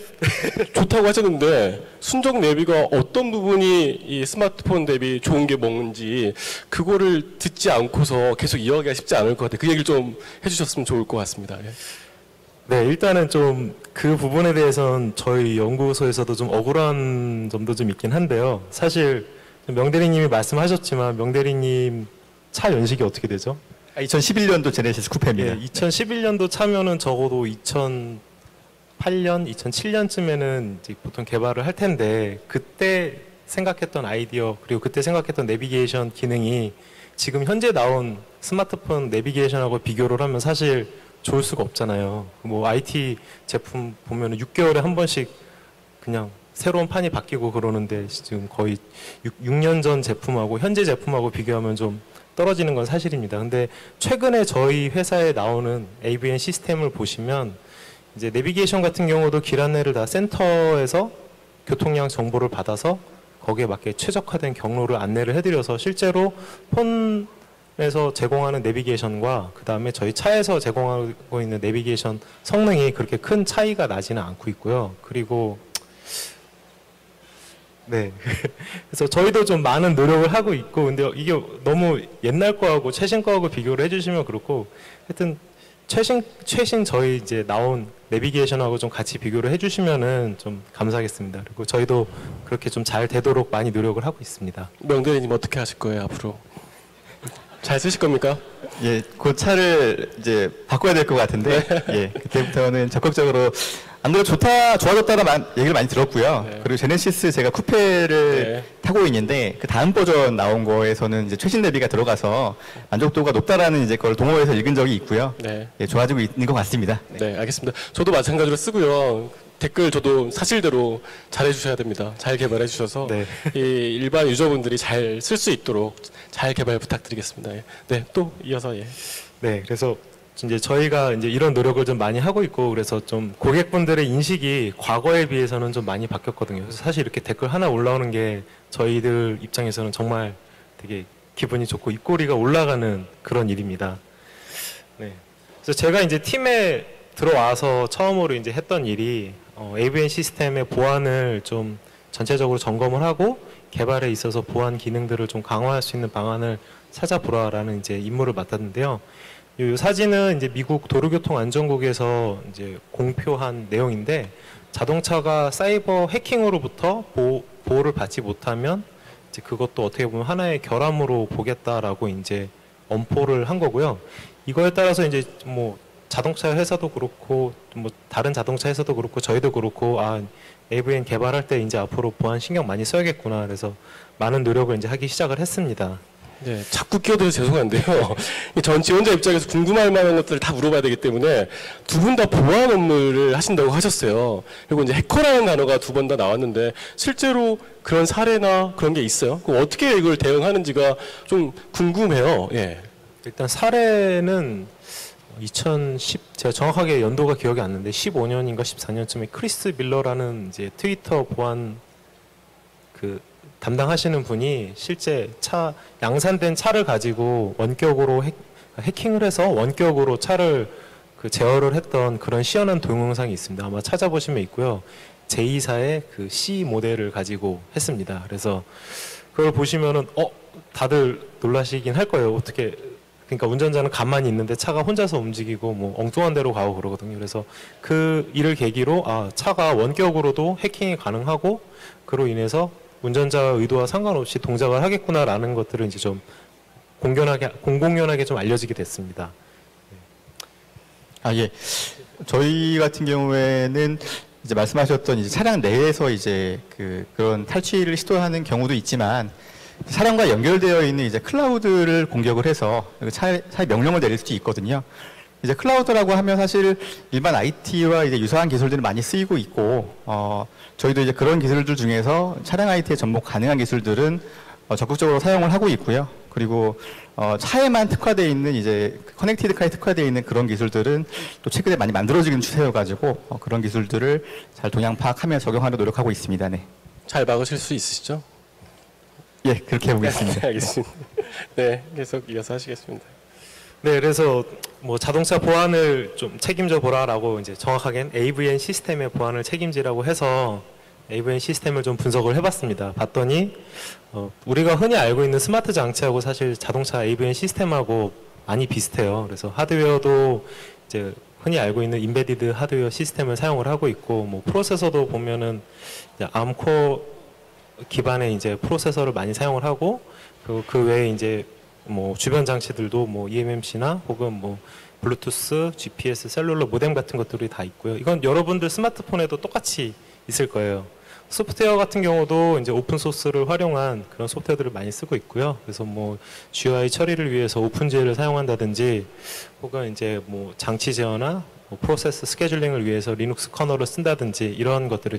좋다고 하셨는데 순정 내비가 어떤 부분이 이 스마트폰 대비 좋은 게 뭔지 그거를 듣지 않고서 계속 이야기가 쉽지 않을 것 같아요. 그 얘기를 좀 해주셨으면 좋을 것 같습니다. 예. 네, 일단은 좀 그 부분에 대해서는 저희 연구소에서도 좀 억울한 점도 좀 있긴 한데요. 사실 명대리님이 말씀하셨지만 명대리님 차 연식이 어떻게 되죠? 2011년도 제네시스 쿠페입니다. 네, 2011년도 차면은 적어도 2008년, 2007년쯤에는 이제 보통 개발을 할 텐데 그때 생각했던 아이디어 그리고 그때 생각했던 내비게이션 기능이 지금 현재 나온 스마트폰 내비게이션하고 비교를 하면 사실 좋을 수가 없잖아요. 뭐 IT 제품 보면 6개월에 한 번씩 그냥 새로운 판이 바뀌고 그러는데 지금 거의 6년 전 제품하고 현재 제품하고 비교하면 좀 떨어지는 건 사실입니다. 근데 최근에 저희 회사에 나오는 AVN 시스템을 보시면 이제 내비게이션 같은 경우도 길 안내를 다 센터에서 교통량 정보를 받아서 거기에 맞게 최적화된 경로를 안내를 해드려서 실제로 폰에서 제공하는 내비게이션과 그 다음에 저희 차에서 제공하고 있는 내비게이션 성능이 그렇게 큰 차이가 나지는 않고 있고요. 그리고 네. 그래서 저희도 좀 많은 노력을 하고 있고, 근데 이게 너무 옛날 거하고 최신 거하고 비교를 해주시면 그렇고, 하여튼 최신 저희 이제 나온 내비게이션하고 좀 같이 비교를 해주시면은 좀 감사하겠습니다. 그리고 저희도 그렇게 좀 잘 되도록 많이 노력을 하고 있습니다. 명대리님 어떻게 하실 거예요 앞으로? 잘 쓰실 겁니까? 예, 그 차를 이제 바꿔야 될 것 같은데, 예, 그때부터는 적극적으로 안 그래도 좋아졌다는 얘기를 많이 들었고요. 네. 그리고 제네시스 제가 쿠페를 네. 타고 있는데 그 다음 버전 나온 거에서는 이제 최신 내비가 들어가서 만족도가 높다라는 이제 그걸 동호회에서 읽은 적이 있고요. 네. 예, 좋아지고 있는 것 같습니다. 네, 알겠습니다. 저도 마찬가지로 쓰고요. 댓글 저도 사실대로 잘해 주셔야 됩니다. 잘 개발해 주셔서 네. 이 일반 유저분들이 잘 쓸 수 있도록 잘 개발 부탁드리겠습니다. 예. 네, 또 이어서 예. 네, 그래서 이제 저희가 이제 이런 노력을 좀 많이 하고 있고, 그래서 좀 고객분들의 인식이 과거에 비해서는 좀 많이 바뀌었거든요. 그래서 사실 이렇게 댓글 하나 올라오는 게 저희들 입장에서는 정말 되게 기분이 좋고 입꼬리가 올라가는 그런 일입니다. 네. 그래서 제가 이제 팀에 들어와서 처음으로 이제 했던 일이 AVN 시스템의 보안을 좀 전체적으로 점검을 하고 개발에 있어서 보안 기능들을 좀 강화할 수 있는 방안을 찾아보라라는 이제 임무를 맡았는데요. 이 사진은 이제 미국 도로교통안전국에서 이제 공표한 내용인데 자동차가 사이버 해킹으로부터 보호를 받지 못하면 이제 그것도 어떻게 보면 하나의 결함으로 보겠다라고 이제 엄포를 한 거고요. 이거에 따라서 이제 뭐 자동차 회사도 그렇고 뭐 다른 자동차 회사도 그렇고 저희도 그렇고 AVN 개발할 때 이제 앞으로 보안 신경 많이 써야겠구나. 그래서 많은 노력을 이제 하기 시작을 했습니다. 네, 자꾸 끼어들어서 죄송한데요. 전 지원자 입장에서 궁금할 만한 것들을 다 물어봐야 되기 때문에 두 분 다 보안 업무를 하신다고 하셨어요. 그리고 이제 해커라는 단어가 두 번 다 나왔는데 실제로 그런 사례나 그런 게 있어요? 그럼 어떻게 이걸 대응하는지가 좀 궁금해요. 예. 일단 사례는 2010 제가 정확하게 연도가 기억이 안 나는데 15년인가 14년쯤에 크리스 밀러라는 이제 트위터 보안 담당하시는 분이 실제 양산된 차를 가지고 원격으로 해킹을 해서 원격으로 차를 제어를 했던 그런 시연한 동영상이 있습니다. 아마 찾아보시면 있고요. 제2사의 C 모델을 가지고 했습니다. 그래서 그걸 보시면은 다들 놀라시긴 할 거예요. 어떻게 그러니까 운전자는 가만히 있는데 차가 혼자서 움직이고 뭐 엉뚱한 데로 가고 그러거든요. 그래서 그 일을 계기로 차가 원격으로도 해킹이 가능하고 그로 인해서 운전자의 의도와 상관없이 동작을 하겠구나라는 것들을 이제 좀 공공연하게 좀 알려지게 됐습니다. 예. 저희 같은 경우에는 이제 말씀하셨던 이제 차량 내에서 이제 그런 탈취를 시도하는 경우도 있지만 차량과 연결되어 있는 이제 클라우드를 공격을 해서 차에 명령을 내릴 수도 있거든요. 이제 클라우드라고 하면 사실 일반 IT와 이제 유사한 기술들이 많이 쓰이고 있고, 저희도 이제 그런 기술들 중에서 차량 IT에 접목 가능한 기술들은 적극적으로 사용을 하고 있고요. 그리고 차에만 특화되어 있는 이제 커넥티드 카에 특화되어 있는 그런 기술들은 또 최근에 많이 만들어지는 추세여가지고 그런 기술들을 잘 동향 파악하며 적용하려 노력하고 있습니다. 네. 잘 막으실 수 있으시죠? 예, 그렇게 해보겠습니다. 네, 알겠습니다. 네, 계속 이어서 하시겠습니다. 네, 그래서 뭐 자동차 보안을 좀 책임져 보라라고 이제 정확하게는 AVN 시스템의 보안을 책임지라고 해서 AVN 시스템을 좀 분석을 해봤습니다. 봤더니 우리가 흔히 알고 있는 스마트 장치하고 사실 자동차 AVN 시스템하고 많이 비슷해요. 그래서 하드웨어도 이제 흔히 알고 있는 인베디드 하드웨어 시스템을 사용을 하고 있고, 뭐 프로세서도 보면은 이제 암코어 기반의 이제 프로세서를 많이 사용을 하고, 그 외에 이제 뭐 주변 장치들도 뭐 eMMC나 혹은 뭐 블루투스, GPS, 셀룰러 모뎀 같은 것들이 다 있고요. 이건 여러분들 스마트폰에도 똑같이 있을 거예요. 소프트웨어 같은 경우도 이제 오픈 소스를 활용한 그런 소프트웨어들을 많이 쓰고 있고요. 그래서 뭐 GUI 처리를 위해서 오픈GL을 사용한다든지, 혹은 이제 뭐 장치 제어나 뭐 프로세스 스케줄링을 위해서 리눅스 커널을 쓴다든지 이런 것들이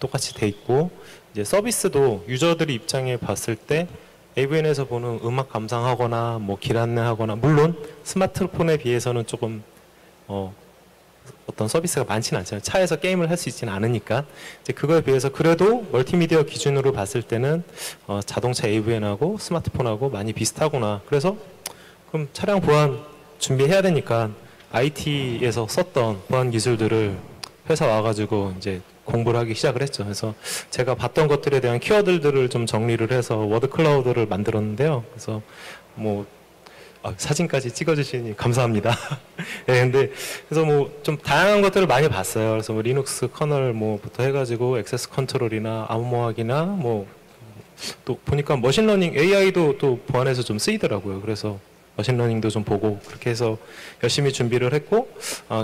똑같이 돼 있고, 이제 서비스도 유저들이 입장에 봤을 때 AVN에서 보는 음악 감상하거나 뭐 길 안내하거나, 물론 스마트폰에 비해서는 조금 어떤 서비스가 많지는 않잖아요. 차에서 게임을 할 수 있지는 않으니까. 이제 그거에 비해서 그래도 멀티미디어 기준으로 봤을 때는 자동차 AVN하고 스마트폰하고 많이 비슷하구나. 그래서 그럼 차량 보안 준비해야 되니까 IT에서 썼던 보안 기술들을 회사 와가지고 이제 공부를 하기 시작을 했죠. 그래서 제가 봤던 것들에 대한 키워드들을 좀 정리를 해서 워드 클라우드를 만들었는데요. 그래서 뭐 사진까지 찍어주시니 감사합니다. 네, 근데 그래서 뭐 좀 다양한 것들을 많이 봤어요. 그래서 뭐 리눅스 커널 뭐부터 해가지고 액세스 컨트롤이나 암호화기나 뭐 또 보니까 머신러닝 AI도 또 보안에서 좀 쓰이더라고요. 그래서 머신러닝도 좀 보고 그렇게 해서 열심히 준비를 했고,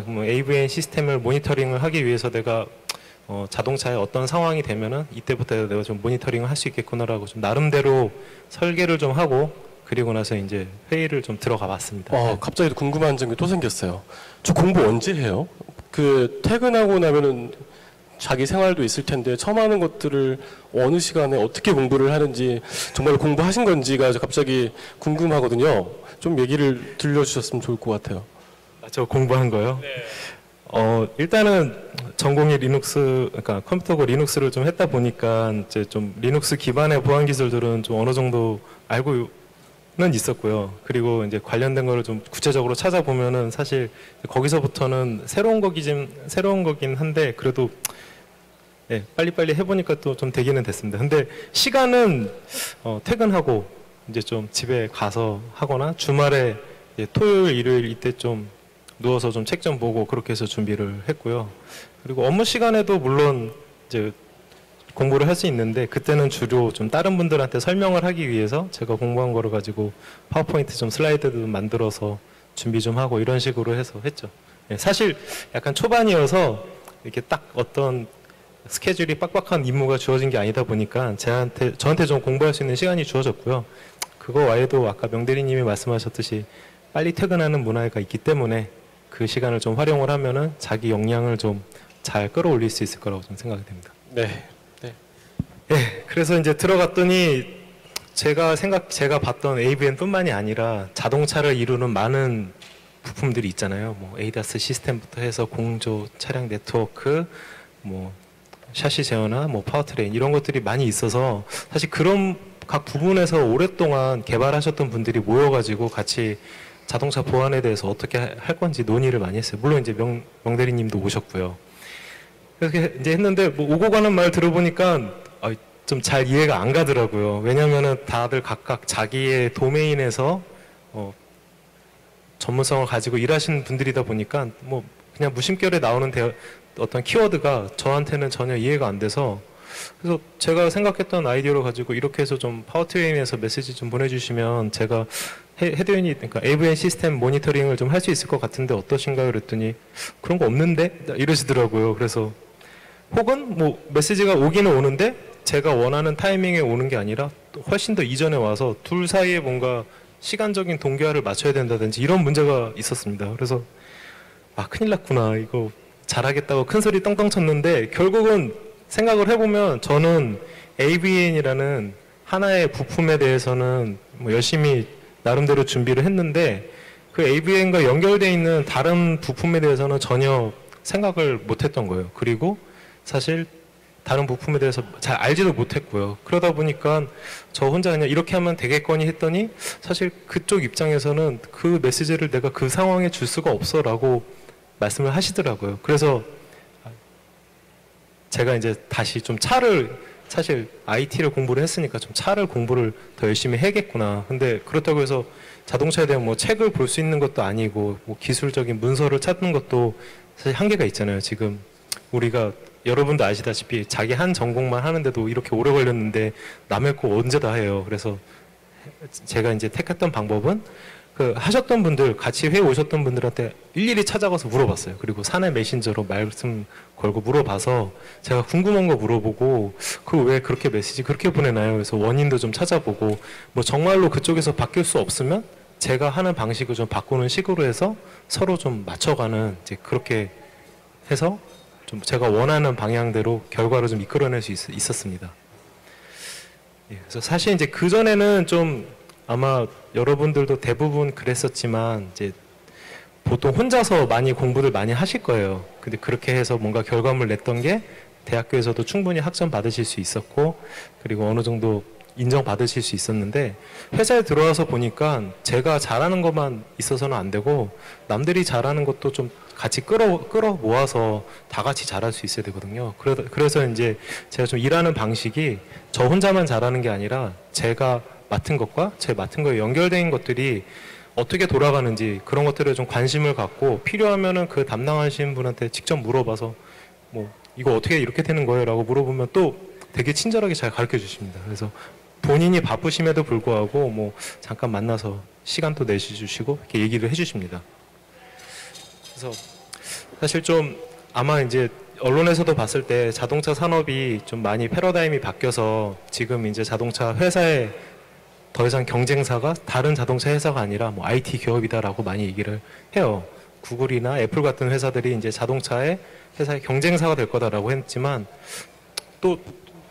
뭐 AVN 시스템을 모니터링을 하기 위해서 내가 자동차에 어떤 상황이 되면은 이때부터 내가 좀 모니터링을 할 수 있겠구나라고 좀 나름대로 설계를 좀 하고, 그리고 나서 이제 회의를 좀 들어가 봤습니다. 갑자기 궁금한 점이 또 생겼어요. 저 공부 언제 해요? 퇴근하고 나면은 자기 생활도 있을 텐데 처음 하는 것들을 어느 시간에 어떻게 공부를 하는지, 정말 공부하신 건지가 갑자기 궁금하거든요. 좀 얘기를 들려주셨으면 좋을 것 같아요. 저 공부한 거요? 네. 일단은 전공이 리눅스, 그러니까 컴퓨터고 리눅스를 좀 했다 보니까 이제 좀 리눅스 기반의 보안 기술들은 좀 어느 정도 알고 있었고요. 그리고 이제 관련된 거를 좀 구체적으로 찾아보면은 사실 거기서부터는 새로운 거긴 한데 그래도 예, 빨리빨리 해보니까 또 좀 되기는 됐습니다. 근데 시간은 퇴근하고 이제 좀 집에 가서 하거나 주말에 토요일, 일요일 이때 좀 누워서 좀 책 좀 보고 그렇게 해서 준비를 했고요. 그리고 업무 시간에도 물론 이제 공부를 할 수 있는데 그때는 주로 좀 다른 분들한테 설명을 하기 위해서 제가 공부한 거를 가지고 파워포인트 좀 슬라이드도 만들어서 준비 좀 하고 이런 식으로 해서 했죠. 예, 사실 약간 초반이어서 이렇게 딱 어떤 스케줄이 빡빡한 임무가 주어진 게 아니다 보니까 저한테 좀 공부할 수 있는 시간이 주어졌고요. 그거 외에도 아까 명대리님이 말씀하셨듯이 빨리 퇴근하는 문화가 있기 때문에 그 시간을 좀 활용을 하면은 자기 역량을 좀 잘 끌어올릴 수 있을 거라고 좀 생각이 됩니다. 네. 예, 그래서 이제 들어갔더니 제가 봤던 AVN뿐만이 아니라 자동차를 이루는 많은 부품들이 있잖아요. 뭐 ADAS 시스템부터 해서 공조, 차량 네트워크, 뭐 샤시 제어나 뭐 파워트레인 이런 것들이 많이 있어서 사실 그런 각 부분에서 오랫동안 개발하셨던 분들이 모여가지고 같이 자동차 보안에 대해서 어떻게 할 건지 논의를 많이 했어요. 물론 이제 명대리님도 오셨고요. 그렇게 이제 했는데 뭐 오고 가는 말 들어보니까 좀 잘 이해가 안 가더라고요. 왜냐면은 다들 각각 자기의 도메인에서 전문성을 가지고 일하시는 분들이다 보니까 뭐 그냥 무심결에 나오는 어떤 키워드가 저한테는 전혀 이해가 안 돼서 그래서 제가 생각했던 아이디어를 가지고 이렇게 해서 좀 파워트레인에서 메시지 좀 보내주시면 제가 헤드유닛, 그러니까 AVN 시스템 모니터링을 좀 할 수 있을 것 같은데 어떠신가요? 그랬더니 그런 거 없는데? 이러시더라고요. 그래서 혹은 뭐 메시지가 오기는 오는데 제가 원하는 타이밍에 오는 게 아니라 훨씬 더 이전에 와서 둘 사이에 뭔가 시간적인 동기화를 맞춰야 된다든지 이런 문제가 있었습니다. 그래서 큰일 났구나. 이거 잘하겠다고 큰 소리 떵떵 쳤는데 결국은 생각을 해보면 저는 AVN이라는 하나의 부품에 대해서는 뭐 열심히 나름대로 준비를 했는데 그 AVN과 연결되어 있는 다른 부품에 대해서는 전혀 생각을 못했던 거예요. 그리고 사실 다른 부품에 대해서 잘 알지도 못했고요. 그러다 보니까 저 혼자 그냥 이렇게 하면 되겠거니 했더니 사실 그쪽 입장에서는 그 메시지를 내가 그 상황에 줄 수가 없어 라고 말씀을 하시더라고요. 그래서 제가 이제 다시 좀 사실 IT를 공부를 했으니까 좀 차를 공부를 더 열심히 해야겠구나. 근데 그렇다고 해서 자동차에 대한 뭐 책을 볼 수 있는 것도 아니고 뭐 기술적인 문서를 찾는 것도 사실 한계가 있잖아요. 지금 우리가 여러분도 아시다시피 자기 한 전공만 하는데도 이렇게 오래 걸렸는데 남의 거 언제 다 해요. 그래서 제가 이제 택했던 방법은 하셨던 분들, 같이 회의 오셨던 분들한테 일일이 찾아가서 물어봤어요. 그리고 사내 메신저로 말씀 걸고 물어봐서 제가 궁금한 거 물어보고 왜 그렇게 메시지 그렇게 보내나요? 그래서 원인도 좀 찾아보고 뭐 정말로 그쪽에서 바뀔 수 없으면 제가 하는 방식을 좀 바꾸는 식으로 해서 서로 좀 맞춰가는 이제 그렇게 해서 좀 제가 원하는 방향대로 결과를 좀 이끌어낼 수 있었습니다. 예, 그래서 사실 이제 그전에는 좀 아마 여러분들도 대부분 그랬었지만 이제 보통 혼자서 많이 공부를 많이 하실 거예요. 근데 그렇게 해서 뭔가 결과물 냈던 게 대학교에서도 충분히 학점 받으실 수 있었고 그리고 어느 정도 인정받으실 수 있었는데 회사에 들어와서 보니까 제가 잘하는 것만 있어서는 안 되고 남들이 잘하는 것도 좀 같이 끌어 모아서 다 같이 잘할 수 있어야 되거든요. 그래서 이제 제가 좀 일하는 방식이 저 혼자만 잘하는 게 아니라 제가 맡은 것과 제 맡은 거에 연결된 것들이 어떻게 돌아가는지 그런 것들에 좀 관심을 갖고 필요하면은 그 담당하시는 분한테 직접 물어봐서 뭐 이거 어떻게 이렇게 되는 거예요? 라고 물어보면 또 되게 친절하게 잘 가르쳐 주십니다. 그래서 본인이 바쁘심에도 불구하고 뭐 잠깐 만나서 시간도 내주시고 이렇게 얘기를 해주십니다. 그래서 사실 좀 아마 이제 언론에서도 봤을 때 자동차 산업이 좀 많이 패러다임이 바뀌어서 지금 이제 자동차 회사에 더 이상 경쟁사가 다른 자동차 회사가 아니라 뭐 IT 기업이다라고 많이 얘기를 해요. 구글이나 애플 같은 회사들이 이제 자동차의 회사의 경쟁사가 될 거다라고 했지만 또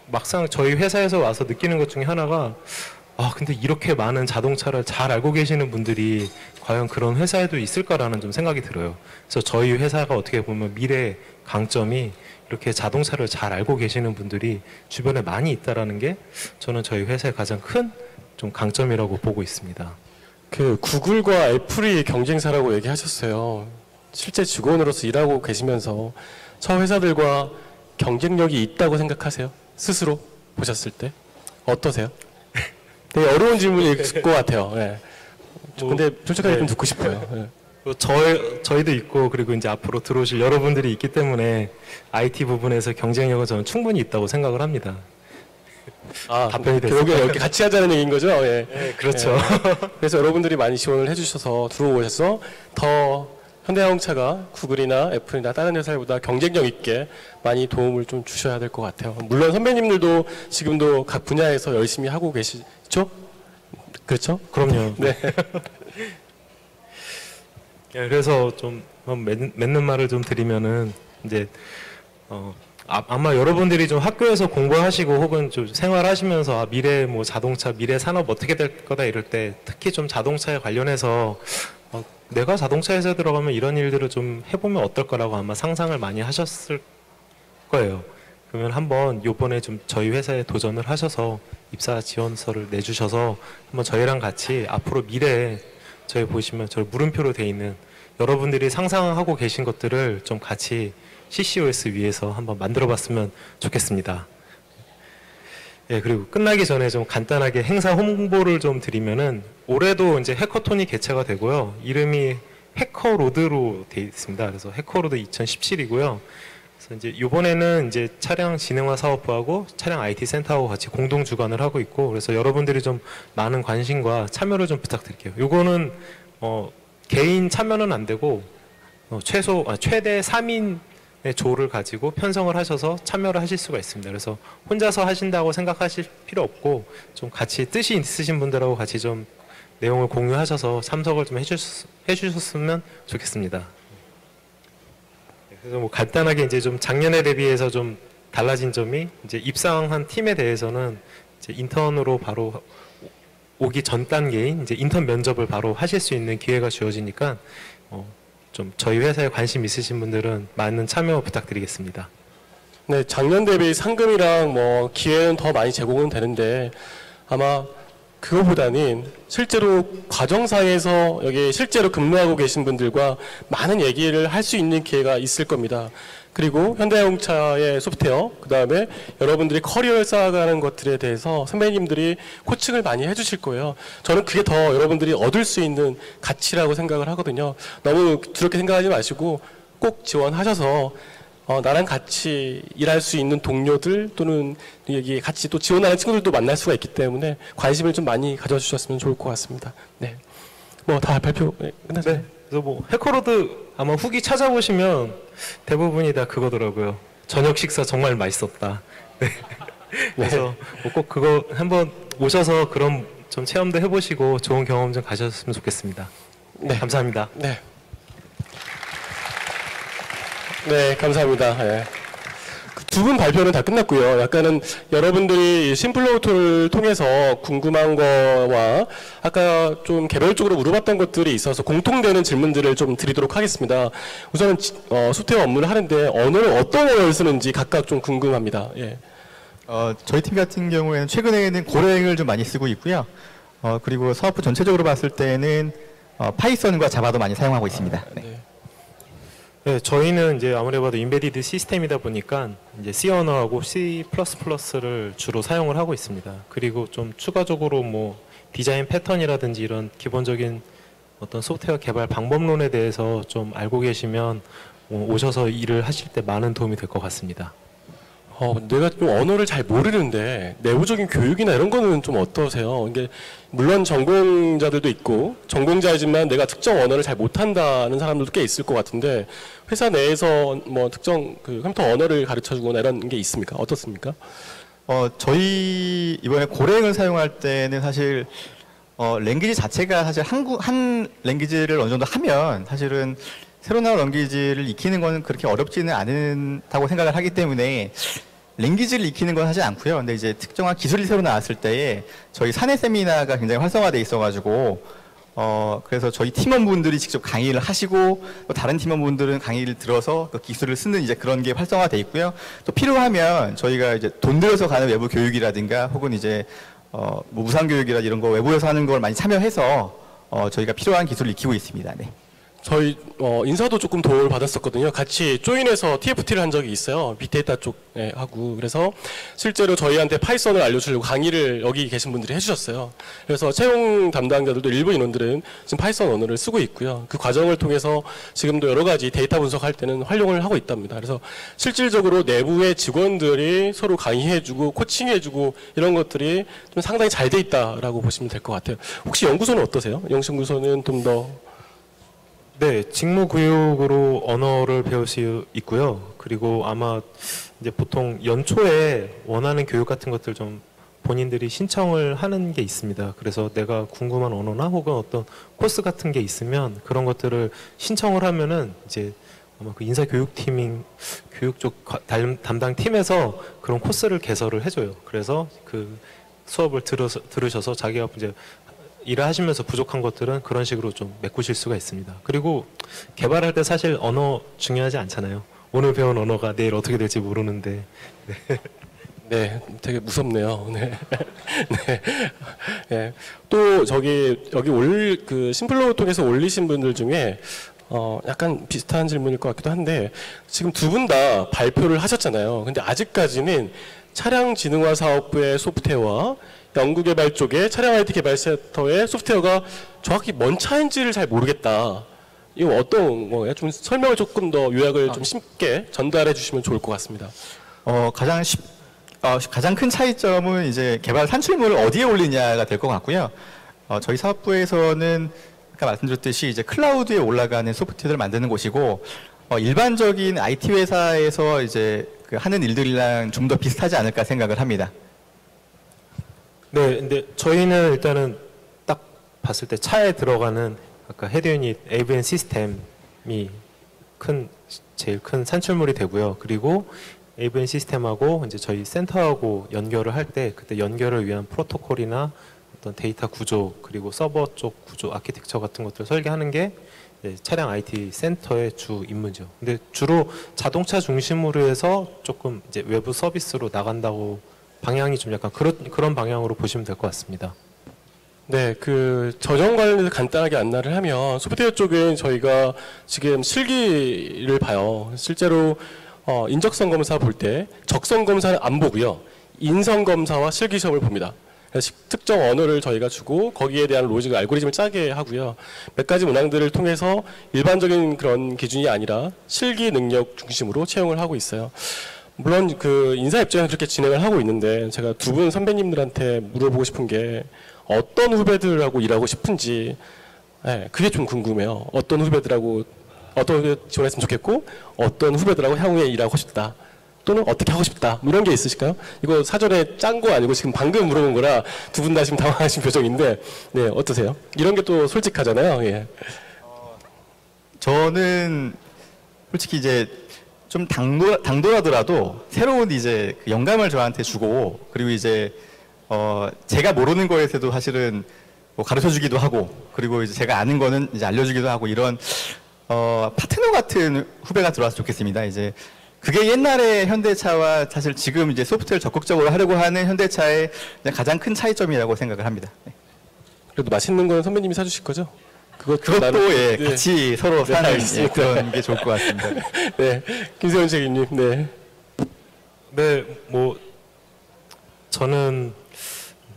막상 저희 회사에서 와서 느끼는 것 중에 하나가 근데 이렇게 많은 자동차를 잘 알고 계시는 분들이 과연 그런 회사에도 있을까라는 좀 생각이 들어요. 그래서 저희 회사가 어떻게 보면 미래의 강점이 이렇게 자동차를 잘 알고 계시는 분들이 주변에 많이 있다라는 게 저는 저희 회사의 가장 큰 좀 강점이라고 보고 있습니다. 그 구글과 애플이 경쟁사라고 얘기하셨어요. 실제 직원으로서 일하고 계시면서 저 회사들과 경쟁력이 있다고 생각하세요? 스스로 보셨을 때 어떠세요? 되게 어려운 질문일 것 같아요. 예. 근데 솔직하게 네. 좀 듣고 싶어요. 예. 저희도 있고 그리고 이제 앞으로 들어오실 여러분들이 있기 때문에 IT 부분에서 경쟁력은 저는 충분히 있다고 생각을 합니다. 답변이 됐을까요? 결국에 이렇게 같이 하자는 얘기인 거죠? 예. 네, 그렇죠. 예. 그래서 여러분들이 많이 지원을 해주셔서 들어오셔서 더 현대자동차가 구글이나 애플이나 다른 회사보다 경쟁력 있게 많이 도움을 좀 주셔야 될 것 같아요. 물론 선배님들도 지금도 각 분야에서 열심히 하고 계시죠? 그렇죠? 그럼요. 네. 예, 그래서 좀 맺는 말을 좀 드리면은 이제 아마 여러분들이 좀 학교에서 공부하시고 혹은 좀 생활하시면서 미래 뭐 자동차, 미래 산업 어떻게 될 거다 이럴 때 특히 좀 자동차에 관련해서 내가 자동차 회사에 들어가면 이런 일들을 좀 해보면 어떨 거라고 아마 상상을 많이 하셨을 거예요. 그러면 한번 요번에 좀 저희 회사에 도전을 하셔서 입사 지원서를 내주셔서 한번 저희랑 같이 앞으로 미래에 저희 보시면 저 물음표로 돼 있는 여러분들이 상상하고 계신 것들을 좀 같이 CCOS 위에서 한번 만들어 봤으면 좋겠습니다. 예, 그리고 끝나기 전에 좀 간단하게 행사 홍보를 좀 드리면은 올해도 이제 해커톤이 개최가 되고요. 이름이 해커로드로 되어 있습니다. 그래서 해커로드 2017이고요. 그래서 이제 이번에는 이제 차량 진흥화 사업부하고 차량 IT 센터하고 같이 공동 주관을 하고 있고, 그래서 여러분들이 좀 많은 관심과 참여를 좀 부탁드릴게요. 요거는 개인 참여는 안 되고 최대 3인 조를 가지고 편성을 하셔서 참여를 하실 수가 있습니다. 그래서 혼자서 하신다고 생각하실 필요 없고 좀 같이 뜻이 있으신 분들하고 같이 좀 내용을 공유하셔서 참석을 좀 해주셨으면 좋겠습니다. 그래서 뭐 간단하게 이제 좀 작년에 대비해서 좀 달라진 점이 이제 입사한 팀에 대해서는 이제 인턴으로 바로 오기 전 단계인 이제 인턴 면접을 바로 하실 수 있는 기회가 주어지니까 좀 저희 회사에 관심 있으신 분들은 많은 참여 부탁드리겠습니다. 네, 작년 대비 상금이랑 뭐 기회는 더 많이 제공은 되는데 아마 그거보다는 실제로 과정상에서 여기 실제로 근무하고 계신 분들과 많은 얘기를 할 수 있는 기회가 있을 겁니다. 그리고 현대자동차의 소프트웨어, 그 다음에 여러분들이 커리어를 쌓아가는 것들에 대해서 선배님들이 코칭을 많이 해주실 거예요. 저는 그게 더 여러분들이 얻을 수 있는 가치라고 생각을 하거든요. 너무 두렵게 생각하지 마시고 꼭 지원하셔서 나랑 같이 일할 수 있는 동료들 또는 여기 같이 또 지원하는 친구들도 만날 수가 있기 때문에 관심을 좀 많이 가져주셨으면 좋을 것 같습니다. 네. 뭐 다 발표 끝났어요? 네. 그래서 뭐 해커로드 아마 후기 찾아보시면 대부분이 다 그거더라고요. 저녁 식사 정말 맛있었다. 네. 그래서 뭐꼭 그거 한번 오셔서 그런 좀 체험도 해보시고 좋은 경험 좀 가셨으면 좋겠습니다. 네. 감사합니다. 네. 네, 감사합니다. 네. 두 분 발표는 다 끝났고요. 약간은 여러분들이 심플로우토를 통해서 궁금한 거와 아까 좀 개별적으로 물어봤던 것들이 있어서 공통되는 질문들을 좀 드리도록 하겠습니다. 우선은 소프트웨어 업무를 하는데 언어를 어떤 언어를 쓰는지 각각 좀 궁금합니다. 예. 저희 팀 같은 경우에는 최근에는 고랭을 좀 많이 쓰고 있고요. 그리고 사업부 전체적으로 봤을 때는 파이썬과 자바도 많이 사용하고 있습니다. 네. 네, 저희는 이제 아무래도 봐도 인베디드 시스템이다 보니까 이제 C 언어하고 C++를 주로 사용을 하고 있습니다. 그리고 좀 추가적으로 뭐 디자인 패턴이라든지 이런 기본적인 어떤 소프트웨어 개발 방법론에 대해서 좀 알고 계시면 오셔서 일을 하실 때 많은 도움이 될 것 같습니다. 내가 좀 언어를 잘 모르는데 내부적인 교육이나 이런 거는 좀 어떠세요? 이게 물론 전공자들도 있고 전공자이지만 내가 특정 언어를 잘 못한다는 사람들도 꽤 있을 것 같은데 회사 내에서 뭐 특정 그 컴퓨터 언어를 가르쳐주거나 이런 게 있습니까? 어떻습니까? 저희 이번에 고랭을 사용할 때는 사실 랭귀지 자체가 사실 한 랭귀지를 어느 정도 하면 사실은 새로 나온 랭귀지를 익히는 건 그렇게 어렵지는 않다고 생각을 하기 때문에 랭귀지를 익히는 건 하지 않고요. 근데 이제 특정한 기술이 새로 나왔을 때에 저희 사내 세미나가 굉장히 활성화되어 있어가지고 그래서 저희 팀원분들이 직접 강의를 하시고 또 다른 팀원분들은 강의를 들어서 그 기술을 쓰는 이제 그런 게 활성화되어 있고요. 또 필요하면 저희가 이제 돈 들여서 가는 외부 교육이라든가 혹은 이제 뭐 무상교육이라 이런 거 외부에서 하는 걸 많이 참여해서 저희가 필요한 기술을 익히고 있습니다. 네. 저희 인사도 조금 도움을 받았었거든요. 같이 조인해서 TFT를 한 적이 있어요. 빅데이터 쪽에 하고. 그래서 실제로 저희한테 파이썬을 알려주려고 강의를 여기 계신 분들이 해주셨어요. 그래서 채용 담당자들도 일부 인원들은 지금 파이썬 언어를 쓰고 있고요. 그 과정을 통해서 지금도 여러 가지 데이터 분석할 때는 활용을 하고 있답니다. 그래서 실질적으로 내부의 직원들이 서로 강의해주고 코칭해주고 이런 것들이 좀 상당히 잘 돼 있다라고 보시면 될 것 같아요. 혹시 연구소는 어떠세요? 영신구소는 좀 더 네, 직무교육으로 언어를 배울 수 있고요. 그리고 아마 이제 보통 연초에 원하는 교육 같은 것들 좀 본인들이 신청을 하는 게 있습니다. 그래서 내가 궁금한 언어나 혹은 어떤 코스 같은 게 있으면 그런 것들을 신청을 하면은 이제 아마 그 인사교육팀인 교육 쪽 담당 팀에서 그런 코스를 개설을 해줘요. 그래서 그 수업을 들으셔서 자기가 이제 일을 하시면서 부족한 것들은 그런 식으로 좀 메꾸실 수가 있습니다. 그리고 개발할 때 사실 언어 중요하지 않잖아요. 오늘 배운 언어가 내일 어떻게 될지 모르는데. 네, 네, 되게 무섭네요. 네. 네. 네. 또 여기 그 심플로우 통해서 올리신 분들 중에 약간 비슷한 질문일 것 같기도 한데 지금 두 분 다 발표를 하셨잖아요. 근데 아직까지는 차량진흥화 사업부의 소프트웨어와 연구개발 쪽에 차량 IT 개발센터의 소프트웨어가 정확히 뭔 차인지를 잘 모르겠다. 이거 어떤 거예요? 좀 설명을 조금 더 요약을 좀 쉽게 전달해 주시면 좋을 것 같습니다. 가장 큰 차이점은 이제 개발 산출물을 어디에 올리냐가 될 것 같고요. 저희 사업부에서는 아까 말씀드렸듯이 이제 클라우드에 올라가는 소프트웨어를 만드는 곳이고 일반적인 IT 회사에서 이제 그 하는 일들이랑 좀 더 비슷하지 않을까 생각을 합니다. 네, 근데 저희는 일단은 딱 봤을 때 차에 들어가는 아까 헤드 유닛 AVN 시스템이 제일 큰 산출물이 되고요. 그리고 AVN 시스템하고 이제 저희 센터하고 연결을 할 때 그때 연결을 위한 프로토콜이나 어떤 데이터 구조 그리고 서버 쪽 구조 아키텍처 같은 것들 설계하는 게 차량 IT 센터의 주 임무죠. 근데 주로 자동차 중심으로 해서 조금 이제 외부 서비스로 나간다고 방향이 좀 약간 그런 방향으로 보시면 될 것 같습니다. 네, 그 저장 관련해서 간단하게 안내를 하면 소프트웨어 쪽은 저희가 지금 실기를 봐요. 실제로 인적성 검사 볼 때 적성 검사는 안 보고요. 인성 검사와 실기 시험을 봅니다. 그래서 특정 언어를 저희가 주고 거기에 대한 로직 알고리즘을 짜게 하고요. 몇 가지 문항들을 통해서 일반적인 그런 기준이 아니라 실기 능력 중심으로 채용을 하고 있어요. 물론 그 인사 입장에서 그렇게 진행을 하고 있는데 제가 두 분 선배님들한테 물어보고 싶은 게 어떤 후배들하고 일하고 싶은지 그게 좀 궁금해요. 어떤 후배들하고 어떤 후배 지원했으면 좋겠고 어떤 후배들하고 향후에 일하고 싶다. 또는 어떻게 하고 싶다. 뭐 이런 게 있으실까요? 이거 사전에 짠 거 아니고 지금 방금 물어본 거라 두 분 다 지금 당황하신 표정인데 네, 어떠세요? 이런 게 또 솔직하잖아요. 예. 저는 솔직히 이제 좀 당돌하더라도 새로운 이제 그 영감을 저한테 주고 그리고 이제 제가 모르는 거에서도 사실은 뭐 가르쳐 주기도 하고 그리고 이제 제가 아는 거는 이제 알려주기도 하고 이런 파트너 같은 후배가 들어와서 좋겠습니다. 이제 그게 옛날의 현대차와 사실 지금 이제 소프트웨어를 적극적으로 하려고 하는 현대차의 가장 큰 차이점이라고 생각을 합니다. 네. 그래도 맛있는 건 선배님이 사주실 거죠? 그것도 예, 네. 같이 서로 네, 사는 알겠습니다. 그런 게 좋을 것 같습니다. 네, 김세훈 책임님. 네. 네, 뭐 저는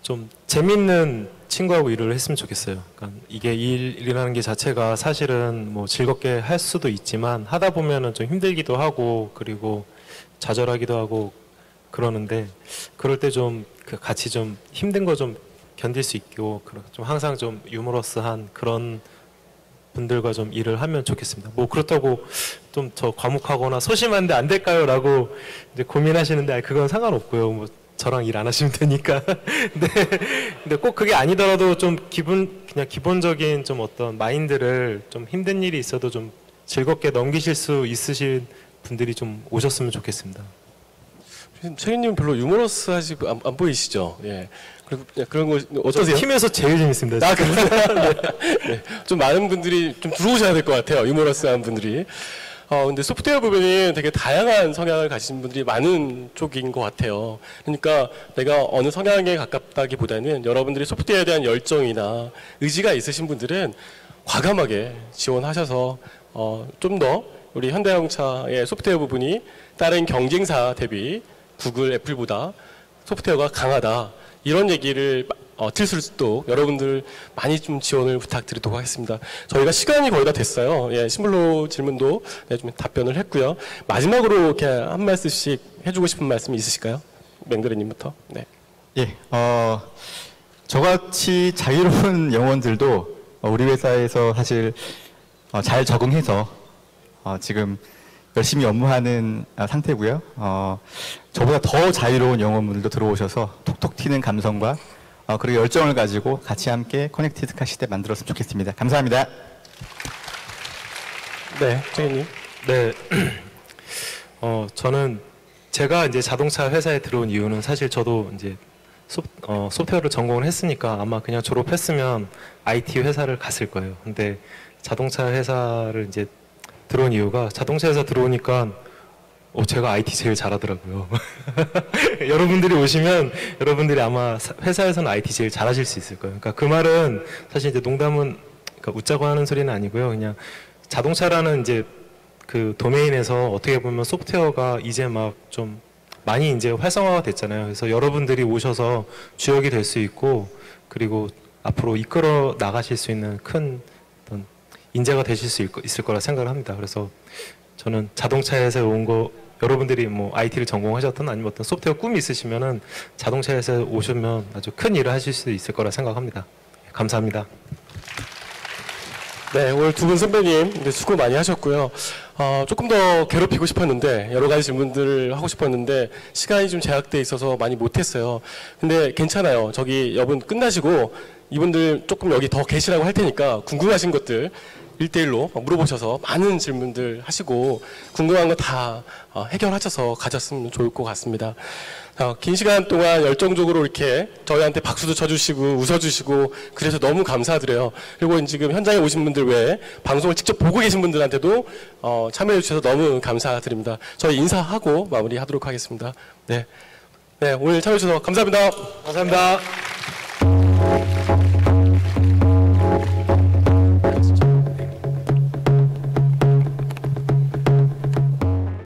좀 재밌는 친구하고 일을 했으면 좋겠어요. 그러니까 이게 일이라는 게 자체가 사실은 뭐 즐겁게 할 수도 있지만 하다 보면은 좀 힘들기도 하고 그리고 좌절하기도 하고 그러는데 그럴 때 좀 그 같이 좀 힘든 거 좀 견딜 수 있고 좀 항상 좀 유머러스한 그런 분들과 좀 일을 하면 좋겠습니다. 뭐 그렇다고 좀 더 과묵하거나 소심한데 안 될까요?라고 이제 고민하시는데 그건 상관없고요. 뭐 저랑 일 안 하시면 되니까. 근데 꼭 그게 아니더라도 좀 그냥 기본적인 좀 어떤 마인드를 좀 힘든 일이 있어도 좀 즐겁게 넘기실 수 있으신 분들이 좀 오셨으면 좋겠습니다. 책임님 별로 유머러스하시고 안 보이시죠? 예. 그리고 그런 거 어떠세요? 팀에서 제일 재밌습니다. 아, 그래요? 네. 네. 좀 많은 분들이 좀 들어오셔야 될 것 같아요. 유머러스한 분들이. 근데 소프트웨어 부분이 되게 다양한 성향을 가진 분들이 많은 쪽인 것 같아요. 그러니까 내가 어느 성향에 가깝다기보다는 여러분들이 소프트웨어에 대한 열정이나 의지가 있으신 분들은 과감하게 지원하셔서 좀 더 우리 현대자동차의 소프트웨어 부분이 다른 경쟁사 대비 구글, 애플보다 소프트웨어가 강하다. 이런 얘기를 들을 수 있도록 여러분들 많이 좀 지원을 부탁드리도록 하겠습니다. 저희가 시간이 거의 다 됐어요. 예, 신블로 질문도 좀 답변을 했고요. 마지막으로 이렇게 한 말씀씩 해주고 싶은 말씀이 있으실까요? 맹그레님부터. 네. 예, 저같이 자유로운 영혼들도 우리 회사에서 사실 잘 적응해서 지금 열심히 업무하는 상태고요. 저보다 더 자유로운 영혼분들도 들어오셔서 톡톡 튀는 감성과 그리고 열정을 가지고 같이 함께 커넥티드 카 시대 만들었으면 좋겠습니다. 감사합니다. 네, 최현님. 네. 저는 제가 이제 자동차 회사에 들어온 이유는 사실 저도 이제 소프트웨어를 전공을 했으니까 아마 그냥 졸업했으면 IT 회사를 갔을 거예요. 근데 자동차 회사를 이제 들어온 이유가 자동차 회사 들어오니까 제가 IT 제일 잘하더라고요. 여러분들이 오시면 여러분들이 아마 회사에서는 IT 제일 잘하실 수 있을 거예요. 그러니까 그 말은 사실 이제 농담은 그러니까 웃자고 하는 소리는 아니고요. 그냥 자동차라는 이제 그 도메인에서 어떻게 보면 소프트웨어가 이제 막 좀 많이 이제 활성화가 됐잖아요. 그래서 여러분들이 오셔서 주역이 될 수 있고 그리고 앞으로 이끌어 나가실 수 있는 큰 어떤 인재가 되실 수 있을 거라 생각을 합니다. 그래서 저는 자동차에서 온 거 여러분들이 뭐 IT를 전공하셨든 아니면 어떤 소프트웨어 꿈이 있으시면은 자동차에서 오시면 아주 큰 일을 하실 수 있을 거라 생각합니다. 감사합니다. 네, 오늘 두 분 선배님 수고 많이 하셨고요. 조금 더 괴롭히고 싶었는데 여러 가지 질문들을 하고 싶었는데 시간이 좀 제약돼 있어서 많이 못했어요. 근데 괜찮아요. 저기 여분 끝나시고 이분들 조금 여기 더 계시라고 할 테니까 궁금하신 것들 1대1로 물어보셔서 많은 질문들 하시고 궁금한 거 다 해결하셔서 가졌으면 좋을 것 같습니다. 긴 시간 동안 열정적으로 이렇게 저희한테 박수도 쳐주시고 웃어주시고 그래서 너무 감사드려요. 그리고 지금 현장에 오신 분들 외에 방송을 직접 보고 계신 분들한테도 참여해 주셔서 너무 감사드립니다. 저희 인사하고 마무리하도록 하겠습니다. 네, 오늘 참여해 주셔서 감사합니다. 감사합니다.